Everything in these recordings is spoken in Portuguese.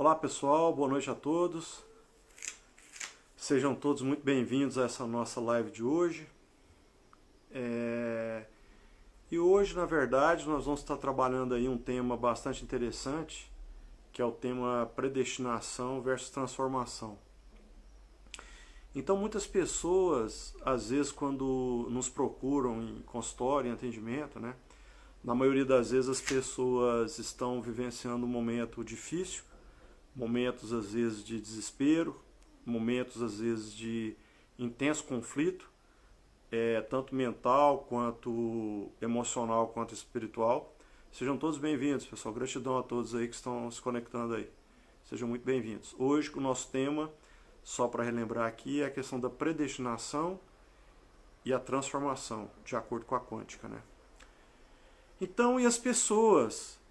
Olá pessoal, boa noite a todos. Sejam todos muito bem-vindos a essa nossa live de hoje. E hoje, na verdade, nós vamos estar trabalhando aí um tema bastante interessante, que é o tema predestinação versus transformação. Então muitas pessoas, às vezes, quando nos procuram em consultório, em atendimento, né? Na maioria das vezes as pessoas estão vivenciando um momento difícil, momentos às vezes de desespero, momentos às vezes de intenso conflito, tanto mental quanto emocional quanto espiritual. Sejam todos bem-vindos, pessoal. Gratidão a todos aí que estão se conectando aí. Sejam muito bem-vindos. Hoje o nosso tema, só para relembrar aqui, é a questão da predestinação e a transformação, de acordo com a quântica, né? Então, e as pessoas?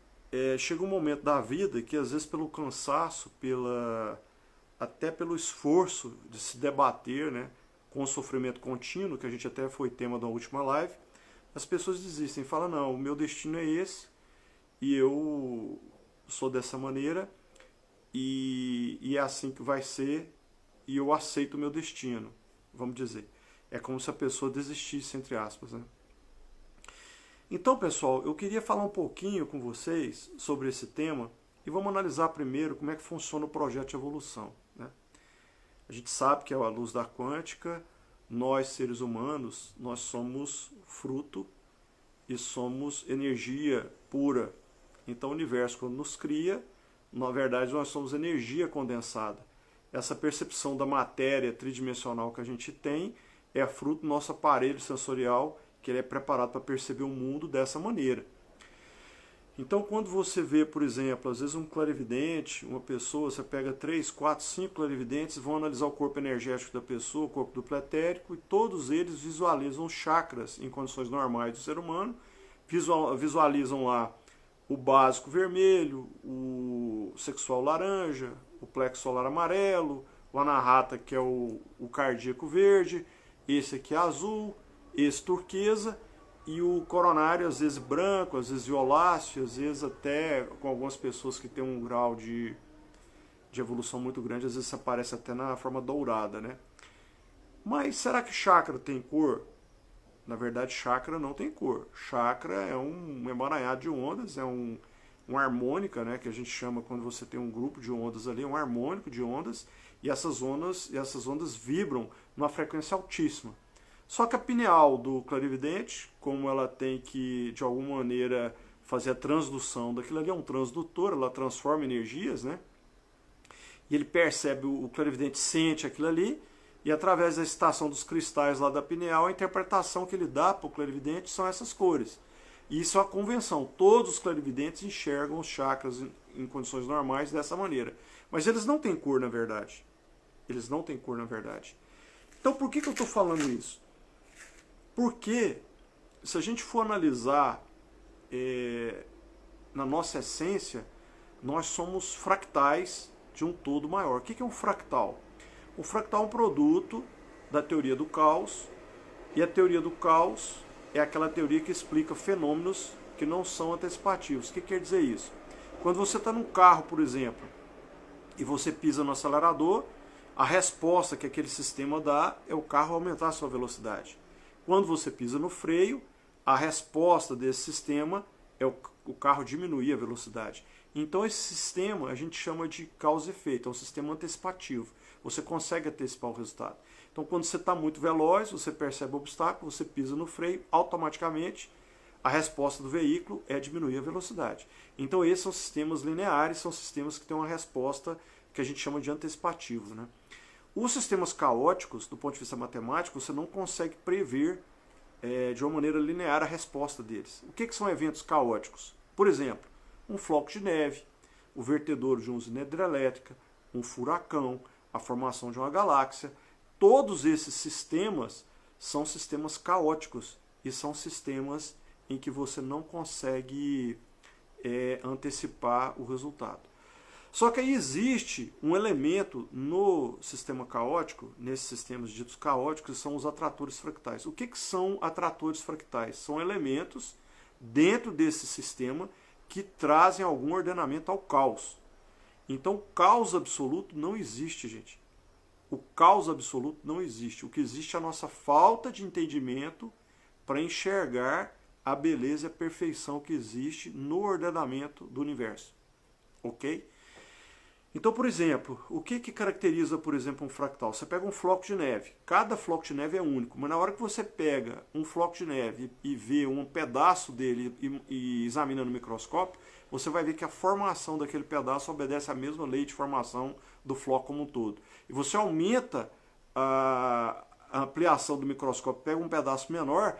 Chega um momento da vida que, às vezes, pelo cansaço, até pelo esforço de se debater, né, com o sofrimento contínuo, que a gente até foi tema da última live, as pessoas desistem, falam, não, o meu destino é esse, e eu sou dessa maneira, e é assim que vai ser, e eu aceito o meu destino, vamos dizer. É como se a pessoa desistisse, entre aspas, né? Então, pessoal, eu queria falar um pouquinho com vocês sobre esse tema e vamos analisar primeiro como é que funciona o projeto de evolução, né? A gente sabe que, à luz da quântica, nós, seres humanos, nós somos fruto e somos energia pura. Então, o universo, quando nos cria, na verdade, nós somos energia condensada. Essa percepção da matéria tridimensional que a gente tem é fruto do nosso aparelho sensorial, que ele é preparado para perceber o mundo dessa maneira. Então, quando você vê, por exemplo, às vezes um clarividente, uma pessoa, você pega 3, 4, 5 clarividentes, vão analisar o corpo energético da pessoa, o corpo duplo etérico, e todos eles visualizam os chakras em condições normais do ser humano, visualizam lá o básico vermelho, o sexual laranja, o plexo solar amarelo, o anahata, que é o cardíaco verde, esse aqui é azul, esse turquesa, e o coronário às vezes branco, às vezes violáceo, às vezes até com algumas pessoas que têm um grau de evolução muito grande, às vezes aparece até na forma dourada, né? Mas será que chakra tem cor? Na verdade, chakra não tem cor. Chakra é um emaranhado de ondas, é uma harmônica, né, que a gente chama quando você tem um grupo de ondas ali, um harmônico de ondas, e essas ondas vibram numa frequência altíssima. Só que a pineal do clarividente, como ela tem que, de alguma maneira, fazer a transdução daquilo ali, é um transdutor, ela transforma energias, né? E ele percebe, o clarividente sente aquilo ali, e através da excitação dos cristais lá da pineal, a interpretação que ele dá para o clarividente são essas cores. E isso é uma convenção, todos os clarividentes enxergam os chakras em condições normais dessa maneira. Mas eles não têm cor, na verdade. Eles não têm cor, na verdade. Então, por que eu estou falando isso? Porque, se a gente for analisar na nossa essência, nós somos fractais de um todo maior. O que é um fractal? O fractal é um produto da teoria do caos, e a teoria do caos é aquela teoria que explica fenômenos que não são antecipativos. O que quer dizer isso? Quando você está num carro, por exemplo, e você pisa no acelerador, a resposta que aquele sistema dá é o carro aumentar a sua velocidade. Quando você pisa no freio, a resposta desse sistema é o carro diminuir a velocidade. Então esse sistema a gente chama de causa e efeito, é um sistema antecipativo. Você consegue antecipar o resultado. Então quando você está muito veloz, você percebe o obstáculo, você pisa no freio, automaticamente a resposta do veículo é diminuir a velocidade. Então esses são sistemas lineares, são sistemas que têm uma resposta que a gente chama de antecipativo, né? Os sistemas caóticos, do ponto de vista matemático, você não consegue prever de uma maneira linear a resposta deles. O que são eventos caóticos? Por exemplo, um floco de neve, o vertedouro de uma usina hidrelétrica, um furacão, a formação de uma galáxia. Todos esses sistemas são sistemas caóticos e são sistemas em que você não consegue antecipar o resultado. Só que aí existe um elemento no sistema caótico, nesses sistemas ditos caóticos, que são os atratores fractais. O que são atratores fractais? São elementos dentro desse sistema que trazem algum ordenamento ao caos. Então, caos absoluto não existe, gente. O caos absoluto não existe. O que existe é a nossa falta de entendimento para enxergar a beleza e a perfeição que existe no ordenamento do universo. Ok? Então, por exemplo, o que caracteriza, por exemplo, um fractal? Você pega um floco de neve. Cada floco de neve é único, mas na hora que você pega um floco de neve e vê um pedaço dele e examina no microscópio, você vai ver que a formação daquele pedaço obedece à mesma lei de formação do floco como um todo. E você aumenta a ampliação do microscópio, pega um pedaço menor,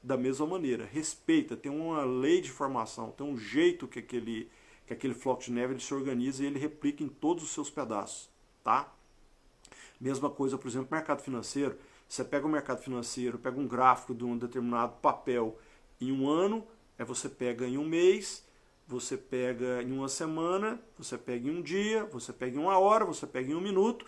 da mesma maneira. Respeita, tem uma lei de formação, tem um jeito que aquele floco de neve ele se organiza e ele replica em todos os seus pedaços. Tá? Mesma coisa, por exemplo, mercado financeiro. Você pega o mercado financeiro, pega um gráfico de um determinado papel em um ano, aí você pega em um mês, você pega em uma semana, você pega em um dia, você pega em uma hora, você pega em um minuto.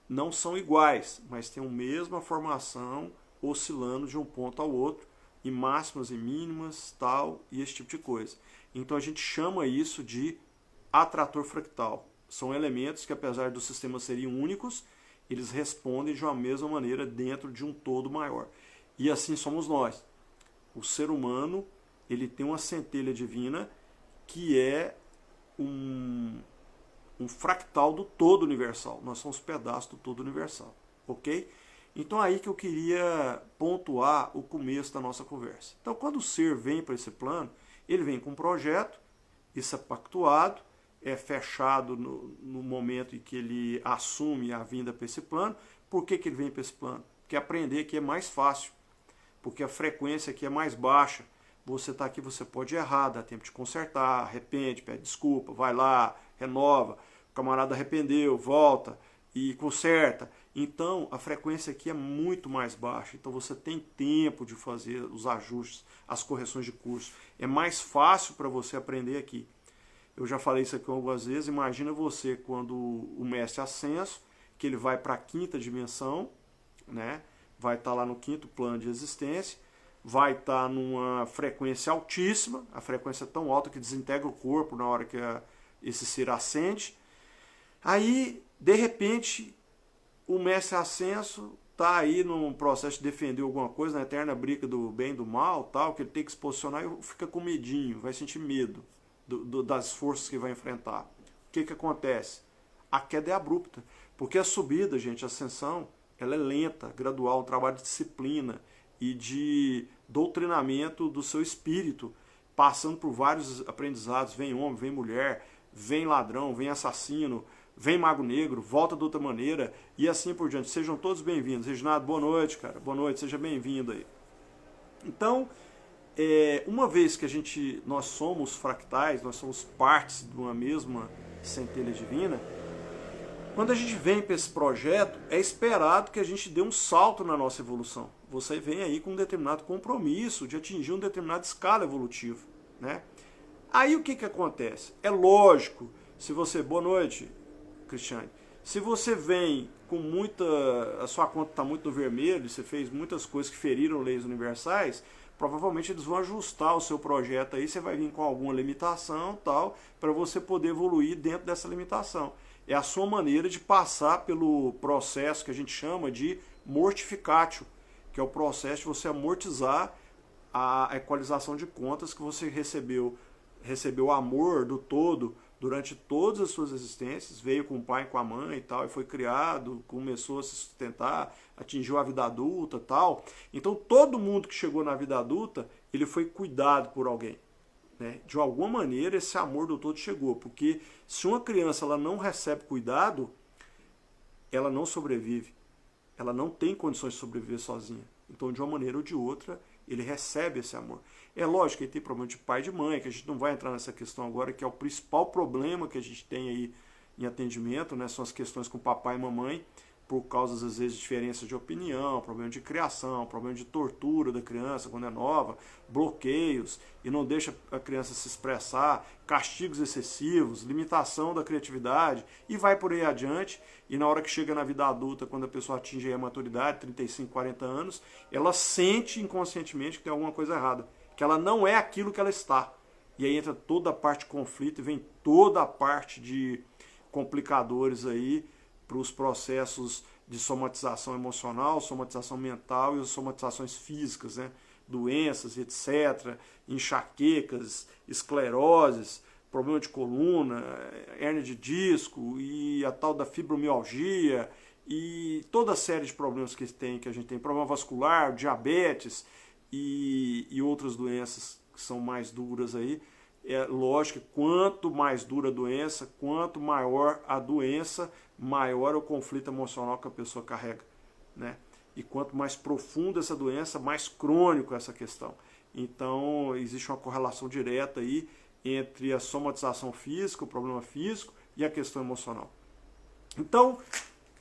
Não são iguais, mas tem a mesma formação oscilando de um ponto ao outro, em máximas e mínimas, tal, e esse tipo de coisa. Então a gente chama isso de atrator fractal. São elementos que, apesar dos sistemas serem únicos, eles respondem de uma mesma maneira dentro de um todo maior. E assim somos nós. O ser humano, ele tem uma centelha divina que é um fractal do todo universal. Nós somos pedaços do todo universal. Ok? Então aí que eu queria pontuar o começo da nossa conversa. Então quando o ser vem para esse plano, ele vem com um projeto, isso é pactuado, é fechado no momento em que ele assume a vinda para esse plano. Por que ele vem para esse plano? Porque aprender aqui é mais fácil, porque a frequência aqui é mais baixa. Você está aqui, você pode errar, dá tempo de consertar, arrepende, pede desculpa, vai lá, renova, o camarada arrependeu, volta e conserta. Então a frequência aqui é muito mais baixa, então você tem tempo de fazer os ajustes, as correções de curso. É mais fácil para você aprender aqui. Eu já falei isso aqui algumas vezes. Imagina você quando o mestre ascenso, que ele vai para a quinta dimensão, né? Vai estar lá no quinto plano de existência, vai estar numa frequência altíssima, a frequência é tão alta que desintegra o corpo na hora que esse ser ascende. Aí, de repente, o mestre ascenso está aí num processo de defender alguma coisa, na eterna briga do bem e do mal, tal, que ele tem que se posicionar e fica com medinho, vai sentir medo das forças que vai enfrentar. O que acontece? A queda é abrupta, porque a subida, gente, a ascensão, ela é lenta, gradual, um trabalho de disciplina e de doutrinamento do seu espírito, passando por vários aprendizados. Vem homem, vem mulher, vem ladrão, vem assassino, vem mago negro, volta de outra maneira e assim por diante. Sejam todos bem-vindos. Reginaldo, boa noite, cara. Boa noite, seja bem-vindo aí. Então, uma vez que nós somos fractais, nós somos partes de uma mesma centelha divina, quando a gente vem para esse projeto, é esperado que a gente dê um salto na nossa evolução. Você vem aí com um determinado compromisso de atingir uma determinada escala evolutiva, né? Aí o que acontece? É lógico, se você... Boa noite, Cristiane. Se você vem com a sua conta está muito no vermelho, você fez muitas coisas que feriram leis universais, provavelmente eles vão ajustar o seu projeto aí, você vai vir com alguma limitação tal, para você poder evoluir dentro dessa limitação. É a sua maneira de passar pelo processo que a gente chama de mortificatio, que é o processo de você amortizar a equalização de contas que você recebeu o amor do todo durante todas as suas existências, veio com o pai e com a mãe e tal, e foi criado, começou a se sustentar, atingiu a vida adulta e tal. Então todo mundo que chegou na vida adulta, ele foi cuidado por alguém, né? De alguma maneira esse amor do todo chegou, porque se uma criança ela não recebe cuidado, ela não sobrevive, ela não tem condições de sobreviver sozinha. Então de uma maneira ou de outra, ele recebe esse amor. É lógico que ele tem problema de pai e de mãe, que a gente não vai entrar nessa questão agora, que é o principal problema que a gente tem aí em atendimento, né? São as questões com papai e mamãe, por causa, às vezes, de diferenças de opinião, problema de criação, problema de tortura da criança quando é nova, bloqueios, e não deixa a criança se expressar, castigos excessivos, limitação da criatividade, e vai por aí adiante. E na hora que chega na vida adulta, quando a pessoa atinge a maturidade, 35, 40 anos, ela sente inconscientemente que tem alguma coisa errada, que ela não é aquilo que ela está. E aí entra toda a parte de conflito e vem toda a parte de complicadores aí para os processos de somatização emocional, somatização mental e as somatizações físicas, né? Doenças, etc., enxaquecas, escleroses, problema de coluna, hérnia de disco e a tal da fibromialgia e toda a série de problemas que a gente tem, problema vascular, diabetes e outras doenças que são mais duras aí. É lógico que quanto mais dura a doença, quanto maior a doença, maior é o conflito emocional que a pessoa carrega, né? E quanto mais profunda essa doença, mais crônico essa questão. Então, existe uma correlação direta aí entre a somatização física, o problema físico e a questão emocional. Então,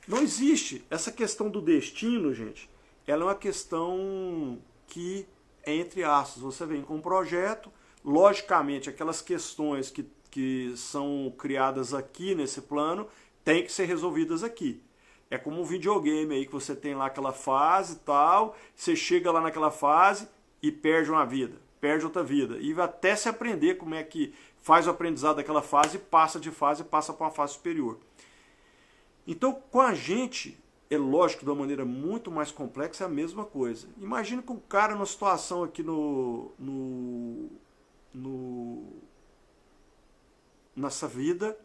não existe essa questão do destino, gente. Ela é uma questão que é entre aspas. Você vem com um projeto, logicamente, aquelas questões que são criadas aqui nesse plano têm que ser resolvidas aqui. É como um videogame aí que você tem lá aquela fase e tal, você chega lá naquela fase e perde uma vida, perde outra vida. E até se aprender como é que faz o aprendizado daquela fase, passa de fase e passa para uma fase superior. Então, com a gente, é lógico, de uma maneira muito mais complexa, é a mesma coisa. Imagina que um cara numa situação aqui nessa vida,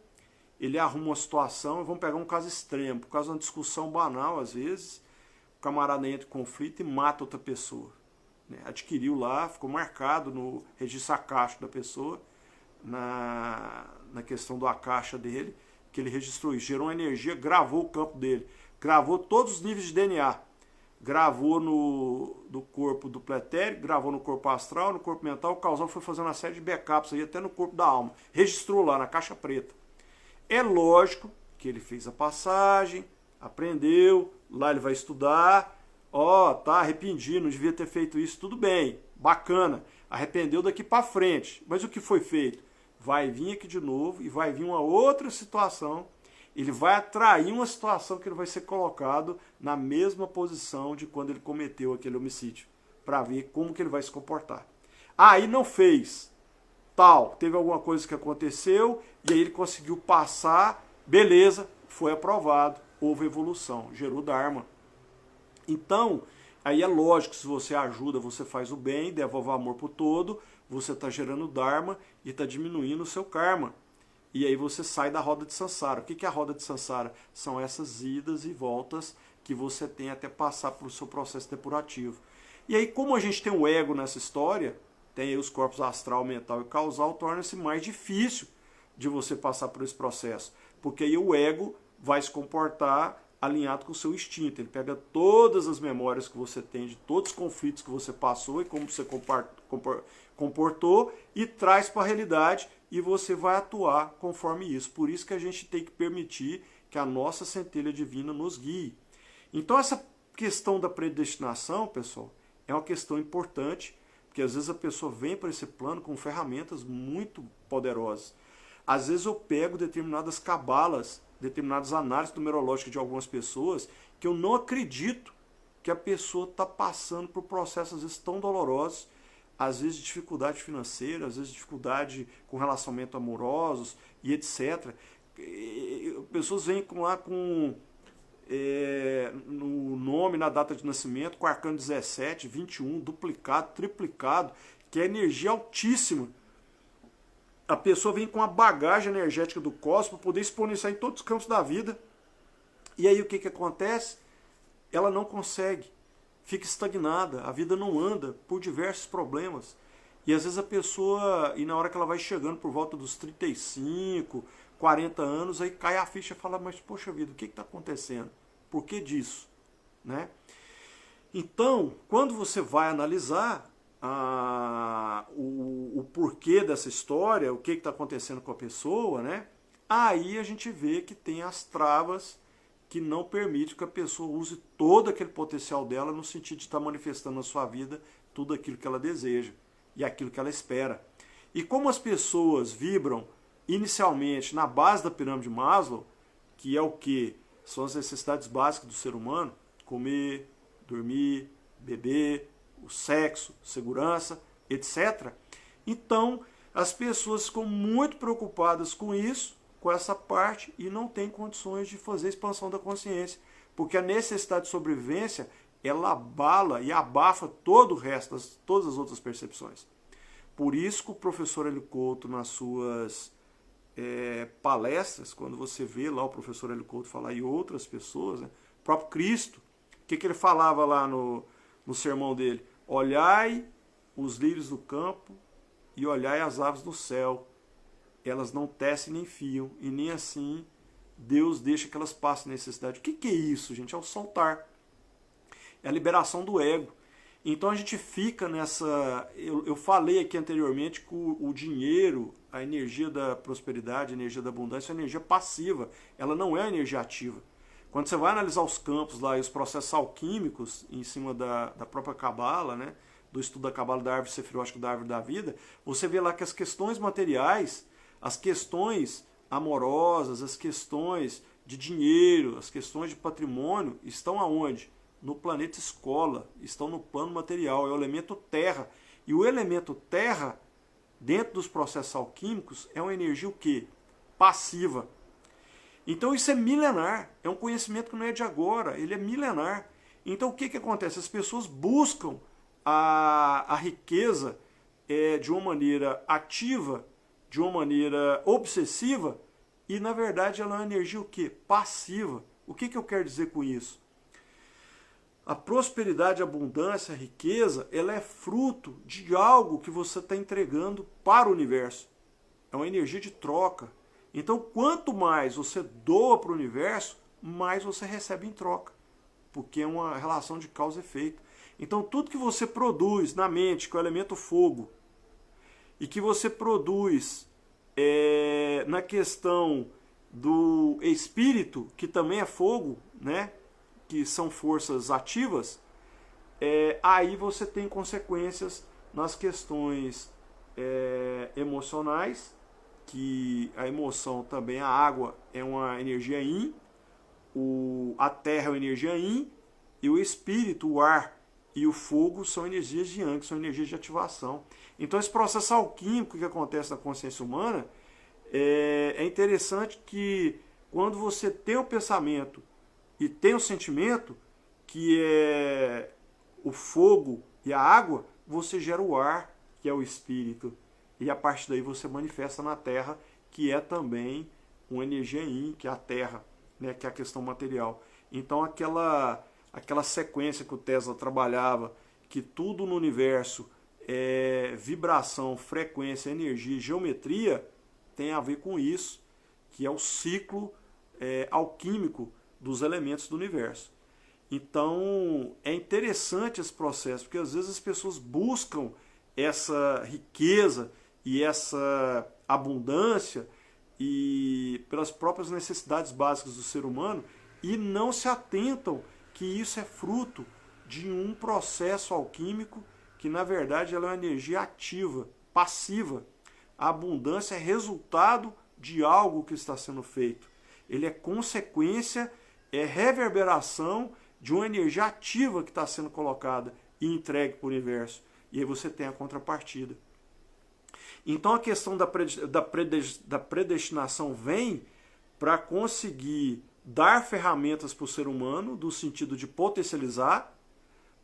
ele arruma uma situação, vamos pegar um caso extremo, por causa de uma discussão banal, às vezes, o camarada entra em conflito e mata outra pessoa. Né? Adquiriu lá, ficou marcado no registro acástico da pessoa, na questão do acaixa dele, que ele registrou isso, gerou uma energia, gravou o campo dele, gravou todos os níveis de DNA, gravou no corpo do pretérito, gravou no corpo astral, no corpo mental, o causal foi fazendo uma série de backups aí, até no corpo da alma, registrou lá na caixa preta. É lógico que ele fez a passagem, aprendeu, lá ele vai estudar, tá arrependido, não devia ter feito isso, tudo bem, bacana, arrependeu daqui para frente, mas o que foi feito? Vai vir aqui de novo e vai vir uma outra situação, ele vai atrair uma situação que ele vai ser colocado na mesma posição de quando ele cometeu aquele homicídio, para ver como que ele vai se comportar. Aí não fez, teve alguma coisa que aconteceu, e aí ele conseguiu passar, beleza, foi aprovado, houve evolução, gerou Dharma. Então, aí é lógico que se você ajuda, você faz o bem, devolve o amor pro todo, você está gerando Dharma e está diminuindo o seu karma. E aí você sai da roda de Sansara. O que é a roda de Sansara? São essas idas e voltas que você tem até passar pelo seu processo depurativo. E aí, como a gente tem o ego nessa história, tem aí os corpos astral, mental e causal, torna-se mais difícil de você passar por esse processo. Porque aí o ego vai se comportar alinhado com o seu instinto. Ele pega todas as memórias que você tem, de todos os conflitos que você passou e como você comportou, e traz para a realidade, e você vai atuar conforme isso. Por isso que a gente tem que permitir que a nossa centelha divina nos guie. Então essa questão da predestinação, pessoal, é uma questão importante, porque às vezes a pessoa vem para esse plano com ferramentas muito poderosas. Às vezes eu pego determinadas cabalas, determinadas análises numerológicas de algumas pessoas, que eu não acredito que a pessoa está passando por processos às vezes tão dolorosos, às vezes de dificuldade financeira, às vezes dificuldade com relacionamento amorosos e etc. Pessoas vêm lá com no nome, na data de nascimento, com arcano 17, 21, duplicado, triplicado, que é energia altíssima. A pessoa vem com a bagagem energética do cosmos para poder exponenciar em todos os campos da vida. E aí o que acontece? Ela não consegue, fica estagnada, a vida não anda por diversos problemas. E às vezes a pessoa, e na hora que ela vai chegando por volta dos 35, 40 anos, aí cai a ficha e fala, mas poxa vida, o que está acontecendo? Por que disso? Né? Então, quando você vai analisar o porquê dessa história, o que está acontecendo com a pessoa, né? Aí a gente vê que tem as travas que não permitem que a pessoa use todo aquele potencial dela no sentido de estar manifestando na sua vida tudo aquilo que ela deseja e aquilo que ela espera. E como as pessoas vibram inicialmente na base da pirâmide de Maslow, que é o que? São as necessidades básicas do ser humano, comer, dormir, beber, o sexo, segurança, etc. Então, As pessoas ficam muito preocupadas com isso, com essa parte, e não têm condições de fazer expansão da consciência, porque a necessidade de sobrevivência, ela abala e abafa todo o resto, todas as outras percepções. Por isso que o professor Hélio Couto, nas suas palestras, quando você vê lá o professor Hélio Couto falar e outras pessoas, né, o próprio Cristo, o que ele falava lá no sermão dele? Olhai os lírios do campo e olhai as aves do céu. Elas não tecem nem fiam, e nem assim Deus deixa que elas passem necessidade. O que é isso, gente? É o soltar. É a liberação do ego. Então a gente fica nessa... Eu falei aqui anteriormente que o dinheiro, a energia da prosperidade, a energia da abundância é uma energia passiva. Ela não é uma energia ativa. Quando você vai analisar os campos lá e os processos alquímicos em cima da própria Cabala, né, do estudo da Cabala da árvore sefirótica da árvore da vida, você vê lá que as questões materiais, as questões amorosas, as questões de dinheiro, as questões de patrimônio estão aonde? No planeta escola, estão no plano material, é o elemento terra. E o elemento terra, dentro dos processos alquímicos, é uma energia o quê? Passiva. Então isso é milenar, é um conhecimento que não é de agora, ele é milenar. Então o que acontece? As pessoas buscam a riqueza de uma maneira ativa, de uma maneira obsessiva, e na verdade ela é uma energia o quê? Passiva. O que eu quero dizer com isso? A prosperidade, a abundância, a riqueza, ela é fruto de algo que você está entregando para o universo. É uma energia de troca. Então, quanto mais você doa para o universo, mais você recebe em troca. Porque é uma relação de causa e efeito. Então, tudo que você produz na mente, que é o elemento fogo, e que você produz na questão do espírito, que também é fogo, né? Que são forças ativas, aí você tem consequências nas questões emocionais, que a emoção também, a água é uma energia yin, a terra é uma energia yin, e o espírito, o ar e o fogo são energias de yang, que são energias de ativação. Então esse processo alquímico que acontece na consciência humana, é interessante que quando você tem o pensamento e tem o sentimento, que é o fogo e a água, você gera o ar, que é o espírito. E a partir daí você manifesta na Terra, que é também uma energia yin, que é a Terra, né, que é a questão material. Então aquela sequência que o Tesla trabalhava, que tudo no universo é vibração, frequência, energia, geometria, tem a ver com isso, que é o ciclo alquímico dos elementos do universo. Então é interessante esse processo, porque às vezes as pessoas buscam essa riqueza e essa abundância e pelas próprias necessidades básicas do ser humano e não se atentam que isso é fruto de um processo alquímico que na verdade ela é uma energia ativa, passiva. A abundância é resultado de algo que está sendo feito. Ele é consequência, é reverberação de uma energia ativa que está sendo colocada e entregue para o universo. E aí você tem a contrapartida. Então a questão da predestinação vem para conseguir dar ferramentas para o ser humano, do sentido de potencializar,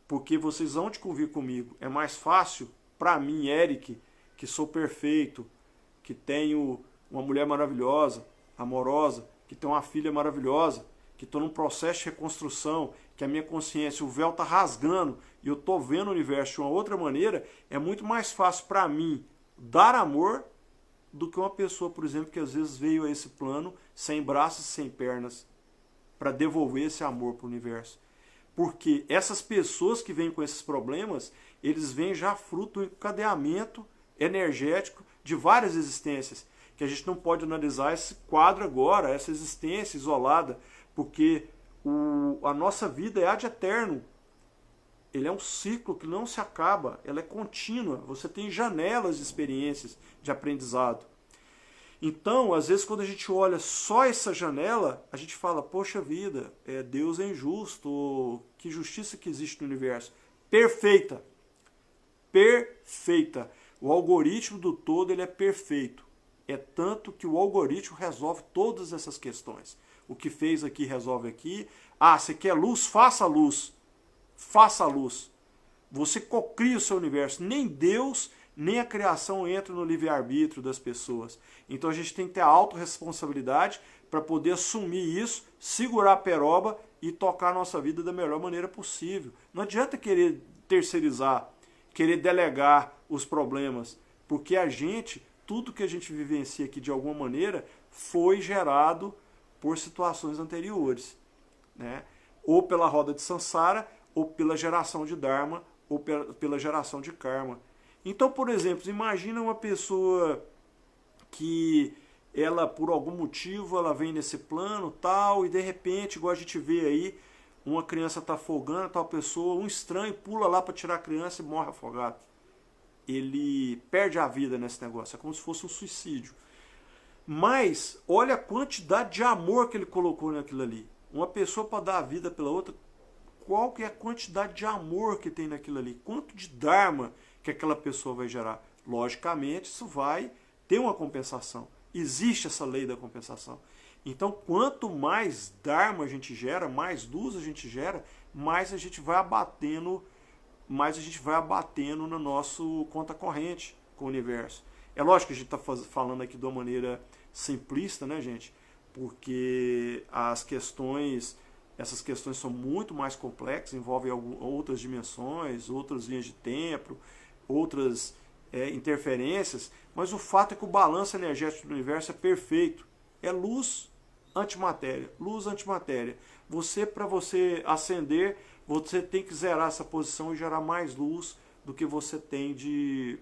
porque vocês vão te convir comigo. É mais fácil para mim, Eric, que sou perfeito, que tenho uma mulher maravilhosa, amorosa, que tenho uma filha maravilhosa, que estou num processo de reconstrução, que a minha consciência, o véu está rasgando e eu estou vendo o universo de uma outra maneira, é muito mais fácil para mim dar amor do que uma pessoa, por exemplo, que às vezes veio a esse plano sem braços e sem pernas para devolver esse amor para o universo. Porque essas pessoas que vêm com esses problemas, eles vêm já fruto do encadeamento energético de várias existências, que a gente não pode analisar esse quadro agora, essa existência isolada, porque a nossa vida é ad eterno. Ele é um ciclo que não se acaba, ela é contínua, você tem janelas de experiências, de aprendizado. Então, às vezes, quando a gente olha só essa janela, a gente fala, poxa vida, Deus é injusto, que justiça que existe no universo. Perfeita. Perfeita. O algoritmo do todo ele é perfeito. É tanto que o algoritmo resolve todas essas questões. O que fez aqui resolve aqui. Ah, você quer luz? Faça luz. Faça luz. Você cocria o seu universo. Nem Deus, nem a criação entra no livre-arbítrio das pessoas. Então a gente tem que ter a autorresponsabilidade para poder assumir isso, segurar a peroba e tocar a nossa vida da melhor maneira possível. Não adianta querer terceirizar, querer delegar os problemas, porque a gente, tudo que a gente vivencia aqui de alguma maneira, foi gerado por situações anteriores, né? Ou pela roda de Sansara, ou pela geração de Dharma, ou pela geração de Karma. Então, por exemplo, imagina uma pessoa que ela, por algum motivo, ela vem nesse plano tal, e de repente, igual a gente vê aí, uma criança está afogando, tal pessoa, um estranho pula lá para tirar a criança e morre afogado. Ele perde a vida nesse negócio, é como se fosse um suicídio. Mas olha a quantidade de amor que ele colocou naquilo ali. Uma pessoa para dar a vida pela outra, qual que é a quantidade de amor que tem naquilo ali? Quanto de Dharma que aquela pessoa vai gerar? Logicamente, isso vai ter uma compensação. Existe essa lei da compensação. Então, quanto mais Dharma a gente gera, mais luz a gente gera, mais a gente vai abatendo, no nosso conta corrente com o universo. É lógico que a gente está falando aqui de uma maneira simplista, né, gente? Porque essas questões são muito mais complexas, envolvem outras dimensões, outras linhas de tempo, outras interferências, mas o fato é que o balanço energético do universo é perfeito. É luz antimatéria, luz antimatéria. Para você ascender, você tem que zerar essa posição e gerar mais luz do que você tem de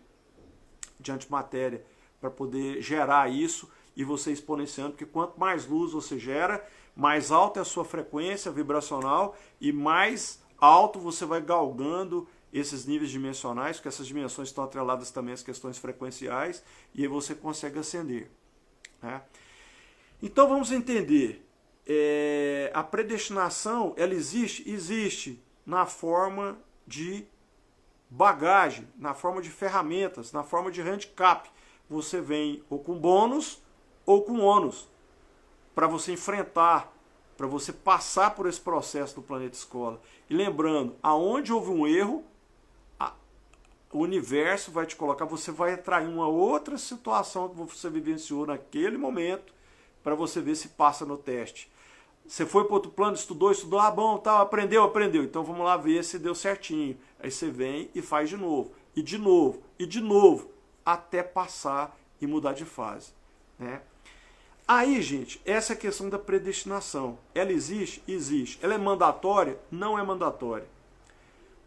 antimatéria, para poder gerar isso e você exponenciando, porque quanto mais luz você gera, mais alta é a sua frequência vibracional e mais alto você vai galgando esses níveis dimensionais, porque essas dimensões estão atreladas também às questões frequenciais, e aí você consegue ascender, né? Então vamos entender, a predestinação, ela existe na forma de bagagem, na forma de ferramentas, na forma de handicap. Você vem ou com bônus ou com ônus para você enfrentar, para você passar por esse processo do planeta escola. E lembrando, aonde houve um erro, o universo vai te colocar, você vai atrair uma outra situação que você vivenciou naquele momento para você ver se passa no teste. Você foi para outro plano, estudou, ah, bom, tá, aprendeu, então vamos lá ver se deu certinho. Aí você vem e faz de novo, e de novo, e de novo, até passar e mudar de fase, né? Aí, gente, essa é a questão da predestinação. Ela existe? Existe. Ela é mandatória? Não é mandatória.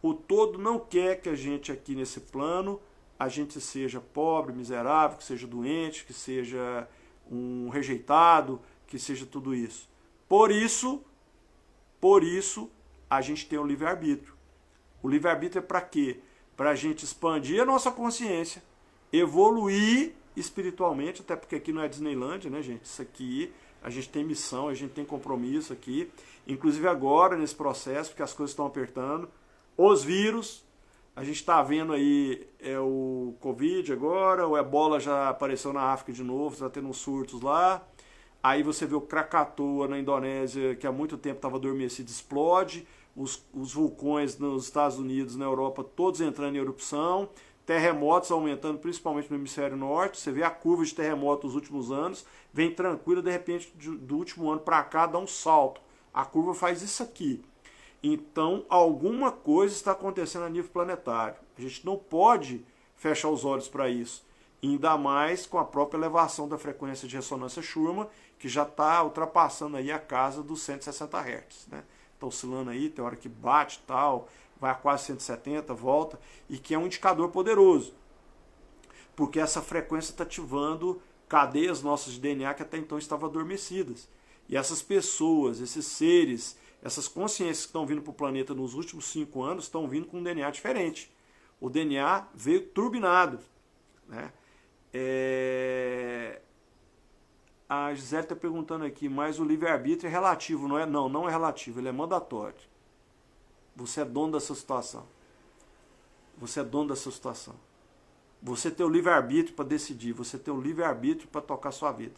O todo não quer que a gente aqui nesse plano, a gente seja pobre, miserável, que seja doente, que seja um rejeitado, que seja tudo isso. Por isso, a gente tem o livre-arbítrio. O livre-arbítrio é para quê? Para a gente expandir a nossa consciência, evoluir espiritualmente, até porque aqui não é Disneylândia, né, gente? Isso aqui, a gente tem missão, a gente tem compromisso aqui. Inclusive agora, nesse processo, porque as coisas estão apertando, os vírus, a gente está vendo aí o Covid agora, o Ebola já apareceu na África de novo, está tendo uns surtos lá. Aí você vê o Krakatoa na Indonésia, que há muito tempo estava adormecido, explode. Os vulcões nos Estados Unidos, na Europa, todos entrando em erupção. Terremotos aumentando, principalmente no hemisfério norte. Você vê a curva de terremoto dos últimos anos, vem tranquila, de repente, do último ano para cá, dá um salto. A curva faz isso aqui. Então, alguma coisa está acontecendo a nível planetário. A gente não pode fechar os olhos para isso. Ainda mais com a própria elevação da frequência de ressonância Schumann, que já está ultrapassando aí a casa dos 160 Hz, né? Está oscilando aí, tem hora que bate e tal, vai a quase 170, volta, e que é um indicador poderoso. Porque essa frequência está ativando cadeias nossas de DNA que até então estavam adormecidas. E essas pessoas, esses seres, essas consciências que estão vindo para o planeta nos últimos 5 anos, estão vindo com um DNA diferente. O DNA veio turbinado, né? A Gisele está perguntando aqui, mas o livre-arbítrio é relativo, não é? Não, não é relativo, ele é mandatório. Você é dono da sua situação. Você é dono da sua situação. Você tem o livre-arbítrio para decidir, você tem o livre-arbítrio para tocar a sua vida.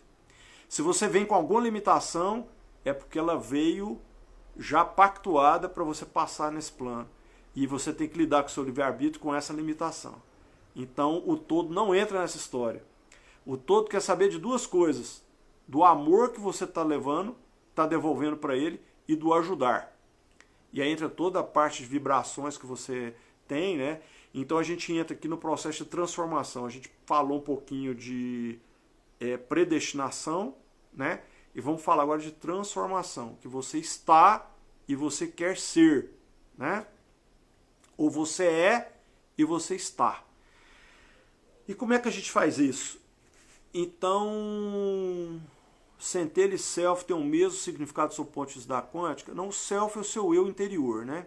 Se você vem com alguma limitação, é porque ela veio já pactuada para você passar nesse plano. E você tem que lidar com o seu livre-arbítrio com essa limitação. Então o todo não entra nessa história. O todo quer saber de duas coisas: do amor que você está levando, está devolvendo para ele, e do ajudar. E aí entra toda a parte de vibrações que você tem, né? Então a gente entra aqui no processo de transformação. A gente falou um pouquinho de predestinação, né? E vamos falar agora de transformação, que você está e você quer ser, né? Ou você é e você está. E como é que a gente faz isso? Então, centelha e self tem o mesmo significado sob o ponto de vista da quântica? Não, o self é o seu eu interior, né?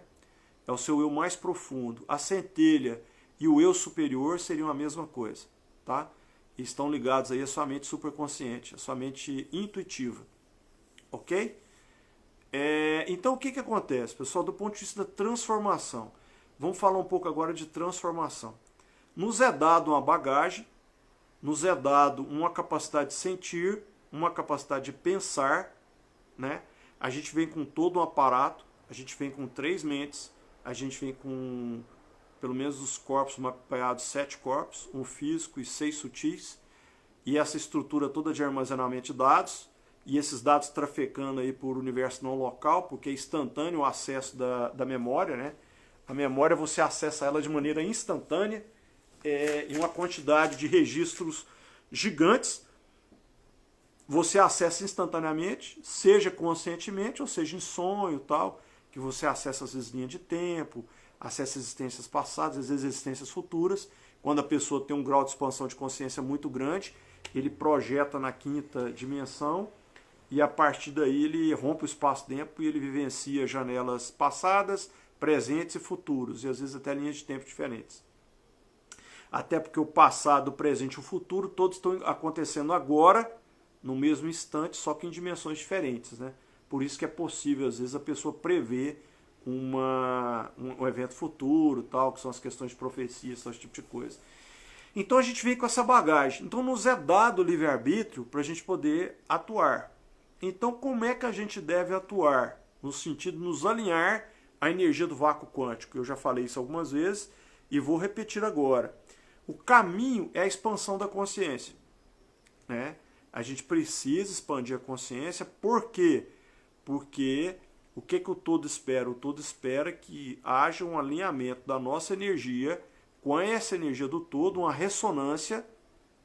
É o seu eu mais profundo. A centelha e o eu superior seriam a mesma coisa, tá? E estão ligados aí à sua mente superconsciente, à sua mente intuitiva, ok? Então o que acontece, pessoal, do ponto de vista da transformação? Vamos falar um pouco agora de transformação. Nos é dado uma bagagem, nos é dado uma capacidade de sentir, uma capacidade de pensar, né? A gente vem com todo um aparato, a gente vem com 3 mentes, a gente vem com pelo menos os corpos mapeados, 7 corpos, um físico e 6 sutis, e essa estrutura toda de armazenamento de dados, e esses dados trafegando aí por universo não local, porque é instantâneo o acesso da memória, né? A memória você acessa ela de maneira instantânea, em uma quantidade de registros gigantes, você acessa instantaneamente, seja conscientemente, ou seja em sonho tal, que você acessa as vezes linhas de tempo, acessa existências passadas, às vezes existências futuras. Quando a pessoa tem um grau de expansão de consciência muito grande, ele projeta na 5ª dimensão e a partir daí ele rompe o espaço-tempo e ele vivencia janelas passadas, presentes e futuros, e às vezes até linhas de tempo diferentes. Até porque o passado, o presente e o futuro todos estão acontecendo agora, no mesmo instante, só que em dimensões diferentes, né? Por isso que é possível, às vezes, a pessoa prever um evento futuro, tal, que são as questões de profecia, esse tipo de coisa. Então a gente vem com essa bagagem. Então nos é dado o livre-arbítrio para a gente poder atuar. Então como é que a gente deve atuar? No sentido de nos alinhar à energia do vácuo quântico. Eu já falei isso algumas vezes e vou repetir agora. O caminho é a expansão da consciência, né? A gente precisa expandir a consciência. Por quê? Porque o que o todo espera? O todo espera que haja um alinhamento da nossa energia com essa energia do todo, uma ressonância.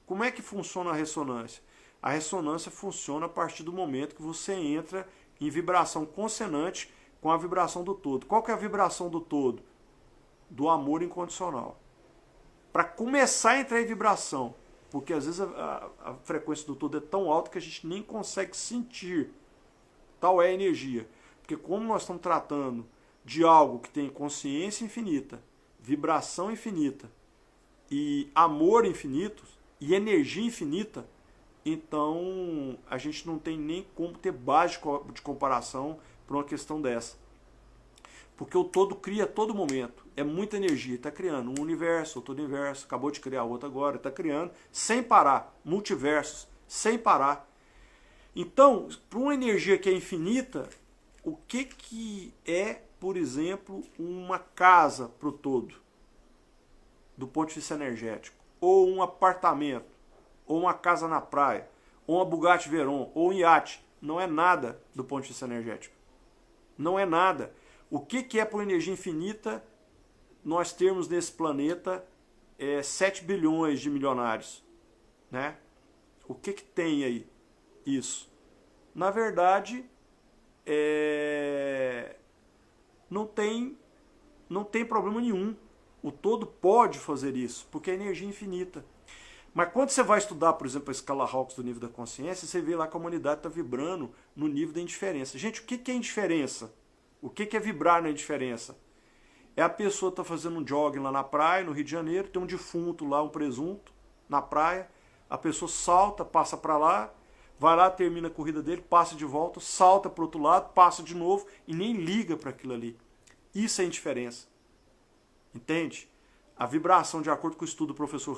Como é que funciona a ressonância? A ressonância funciona a partir do momento que você entra em vibração consonante com a vibração do todo. Qual que é a vibração do todo? Do amor incondicional. Para começar a entrar em vibração, porque às vezes a frequência do todo é tão alta que a gente nem consegue sentir. Tal é a energia. Porque como nós estamos tratando de algo que tem consciência infinita, vibração infinita, e amor infinito, e energia infinita, então a gente não tem nem como ter base de comparação para uma questão dessa. Porque o todo cria a todo momento. É muita energia. Está criando um universo, outro universo. Acabou de criar outro agora. Está criando sem parar. Multiversos, sem parar. Então, para uma energia que é infinita, o que é, por exemplo, uma casa para o todo? Do ponto de vista energético. Ou um apartamento. Ou uma casa na praia. Ou uma Bugatti Veyron. Ou um iate. Não é nada do ponto de vista energético. Não é nada. O que é por energia infinita nós termos nesse planeta 7 bilhões de milionários? Né? O que tem aí isso? Na verdade, não tem problema nenhum. O todo pode fazer isso, porque é energia infinita. Mas quando você vai estudar, por exemplo, a escala Hawkes do nível da consciência, você vê lá que a humanidade está vibrando no nível da indiferença. Gente, o que é indiferença? O que é vibrar na indiferença? É a pessoa estar fazendo um jogging lá na praia, no Rio de Janeiro, tem um defunto lá, um presunto, na praia, a pessoa salta, passa para lá, vai lá, termina a corrida dele, passa de volta, salta para o outro lado, passa de novo e nem liga para aquilo ali. Isso é indiferença. Entende? A vibração, de acordo com o estudo do professor,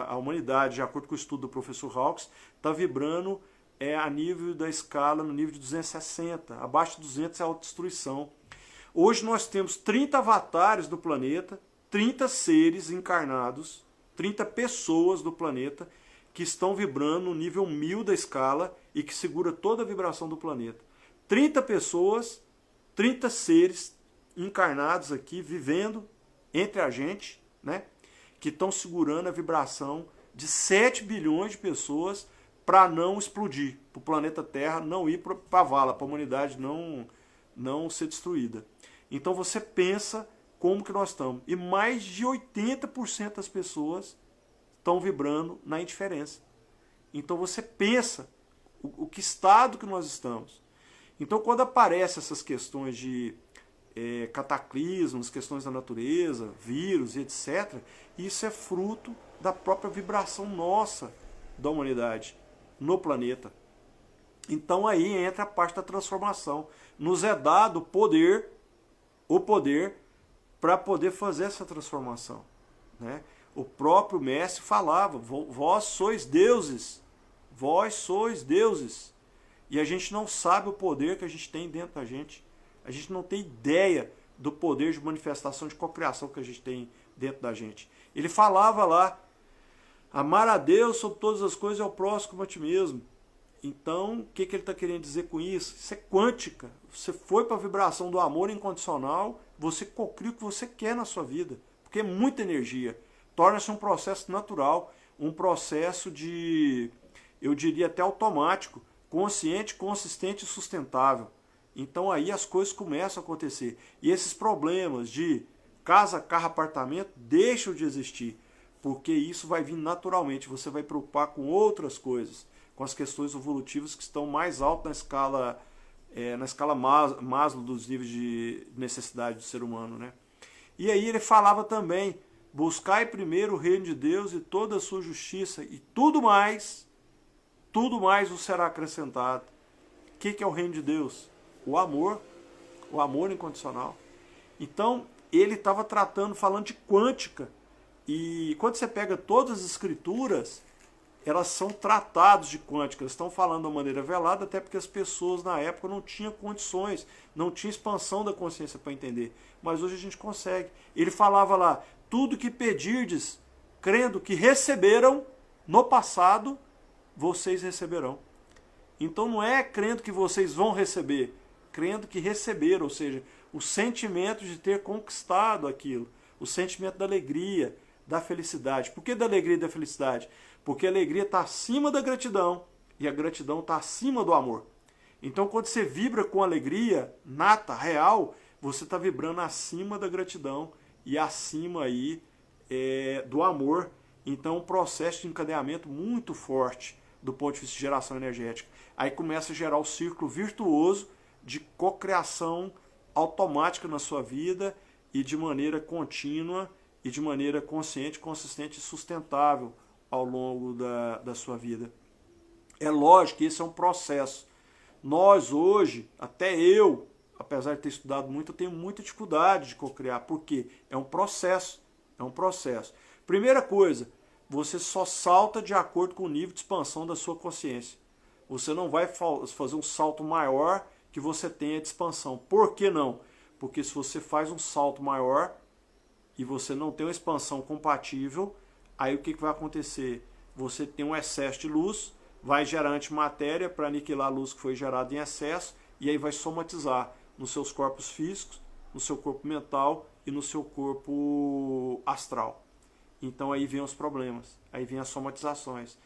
a humanidade, de acordo com o estudo do professor Hawkes, está vibrando a nível da escala, no nível de 260. Abaixo de 200 é autodestruição. Hoje nós temos 30 avatares do planeta, 30 seres encarnados, 30 pessoas do planeta que estão vibrando no nível 1000 da escala e que segura toda a vibração do planeta. 30 pessoas, 30 seres encarnados aqui, vivendo entre a gente, né, que estão segurando a vibração de 7 bilhões de pessoas para não explodir, para o planeta Terra não ir para a vala, para a humanidade não ser destruída. Então você pensa como que nós estamos. E mais de 80% das pessoas estão vibrando na indiferença. Então você pensa o que estado que nós estamos. Então quando aparecem essas questões de cataclismos, questões da natureza, vírus e etc., isso é fruto da própria vibração nossa da humanidade no planeta. Então aí entra a parte da transformação. Nos é dado o poder para poder fazer essa transformação, né? O próprio mestre falava, vós sois deuses, vós sois deuses. E a gente não sabe o poder que a gente tem dentro da gente. A gente não tem ideia do poder de manifestação, de cocriação que a gente tem dentro da gente. Ele falava lá, amar a Deus sobre todas as coisas é o próximo como a ti mesmo. Então, o que ele está querendo dizer com isso? Isso é quântica. Você foi para a vibração do amor incondicional, você cocria o que você quer na sua vida. Porque é muita energia. Torna-se um processo natural, um processo de, eu diria até automático, consciente, consistente e sustentável. Então aí as coisas começam a acontecer. E esses problemas de casa, carro, apartamento deixam de existir. Porque isso vai vir naturalmente. Você vai preocupar com outras coisas. Com as questões evolutivas que estão mais altas na escala Maslow dos níveis de necessidade do ser humano, né? E aí ele falava também, buscai primeiro o reino de Deus e toda a sua justiça, e tudo mais vos será acrescentado. O que é o reino de Deus? O amor incondicional. Então, ele estava falando de quântica, e quando você pega todas as escrituras, elas são tratados de quântica, elas estão falando de uma maneira velada, até porque as pessoas na época não tinham condições, não tinha expansão da consciência para entender. Mas hoje a gente consegue. Ele falava lá, tudo que pedirdes, crendo que receberam no passado, vocês receberão. Então não é crendo que vocês vão receber, crendo que receberam, ou seja, o sentimento de ter conquistado aquilo, o sentimento da alegria, da felicidade. Por que da alegria e da felicidade? Porque a alegria está acima da gratidão e a gratidão está acima do amor. Então quando você vibra com alegria nata, real, você está vibrando acima da gratidão e acima aí do amor. Então um processo de encadeamento muito forte do ponto de vista de geração energética. Aí começa a gerar o círculo virtuoso de cocriação automática na sua vida e de maneira contínua e de maneira consciente, consistente e sustentável ao longo da sua vida. É lógico que esse é um processo. Nós hoje, até eu, apesar de ter estudado muito, eu tenho muita dificuldade de cocriar. Por quê? É um processo. É um processo. Primeira coisa, você só salta de acordo com o nível de expansão da sua consciência. Você não vai fazer um salto maior que você tenha de expansão. Por que não? Porque se você faz um salto maior e você não tem uma expansão compatível, aí o que vai acontecer? Você tem um excesso de luz, vai gerar antimatéria para aniquilar a luz que foi gerada em excesso, e aí vai somatizar nos seus corpos físicos, no seu corpo mental e no seu corpo astral. Então aí vem os problemas, aí vem as somatizações.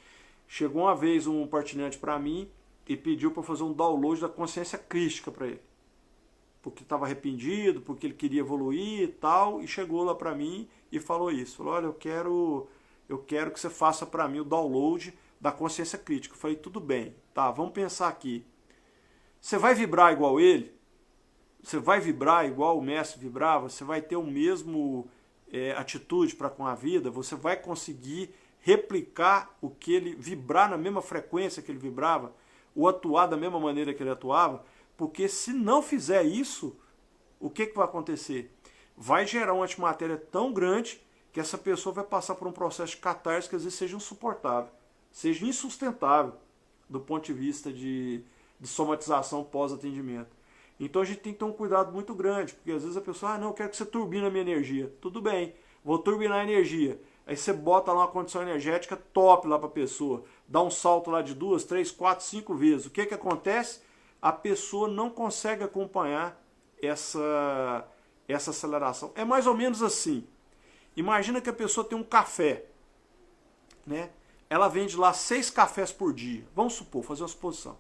Chegou uma vez um partilhante para mim e pediu para fazer um download da consciência crística para ele. Porque estava arrependido, porque ele queria evoluir e tal, e chegou lá para mim e falou isso. Falou, olha, eu quero que você faça para mim o download da consciência crítica. Eu falei, tudo bem, tá, vamos pensar aqui. Você vai vibrar igual ele? Você vai vibrar igual o mestre vibrava? Você vai ter o mesmo atitude para com a vida? Você vai conseguir replicar o que ele, vibrar na mesma frequência que ele vibrava? Ou atuar da mesma maneira que ele atuava? Porque se não fizer isso, o que vai acontecer? Vai gerar uma antimatéria tão grande que essa pessoa vai passar por um processo de catarse que às vezes seja insuportável, seja insustentável do ponto de vista de somatização pós-atendimento. Então a gente tem que ter um cuidado muito grande, porque às vezes a pessoa, não, eu quero que você turbine a minha energia. Tudo bem, vou turbinar a energia. Aí você bota lá uma condição energética top lá para a pessoa, dá um salto lá de 2, 3, 4, 5 vezes. O que acontece? A pessoa não consegue acompanhar essa aceleração. É mais ou menos assim. Imagina que a pessoa tem um café, né? Ela vende lá 6 cafés por dia. Vamos supor, fazer uma suposição.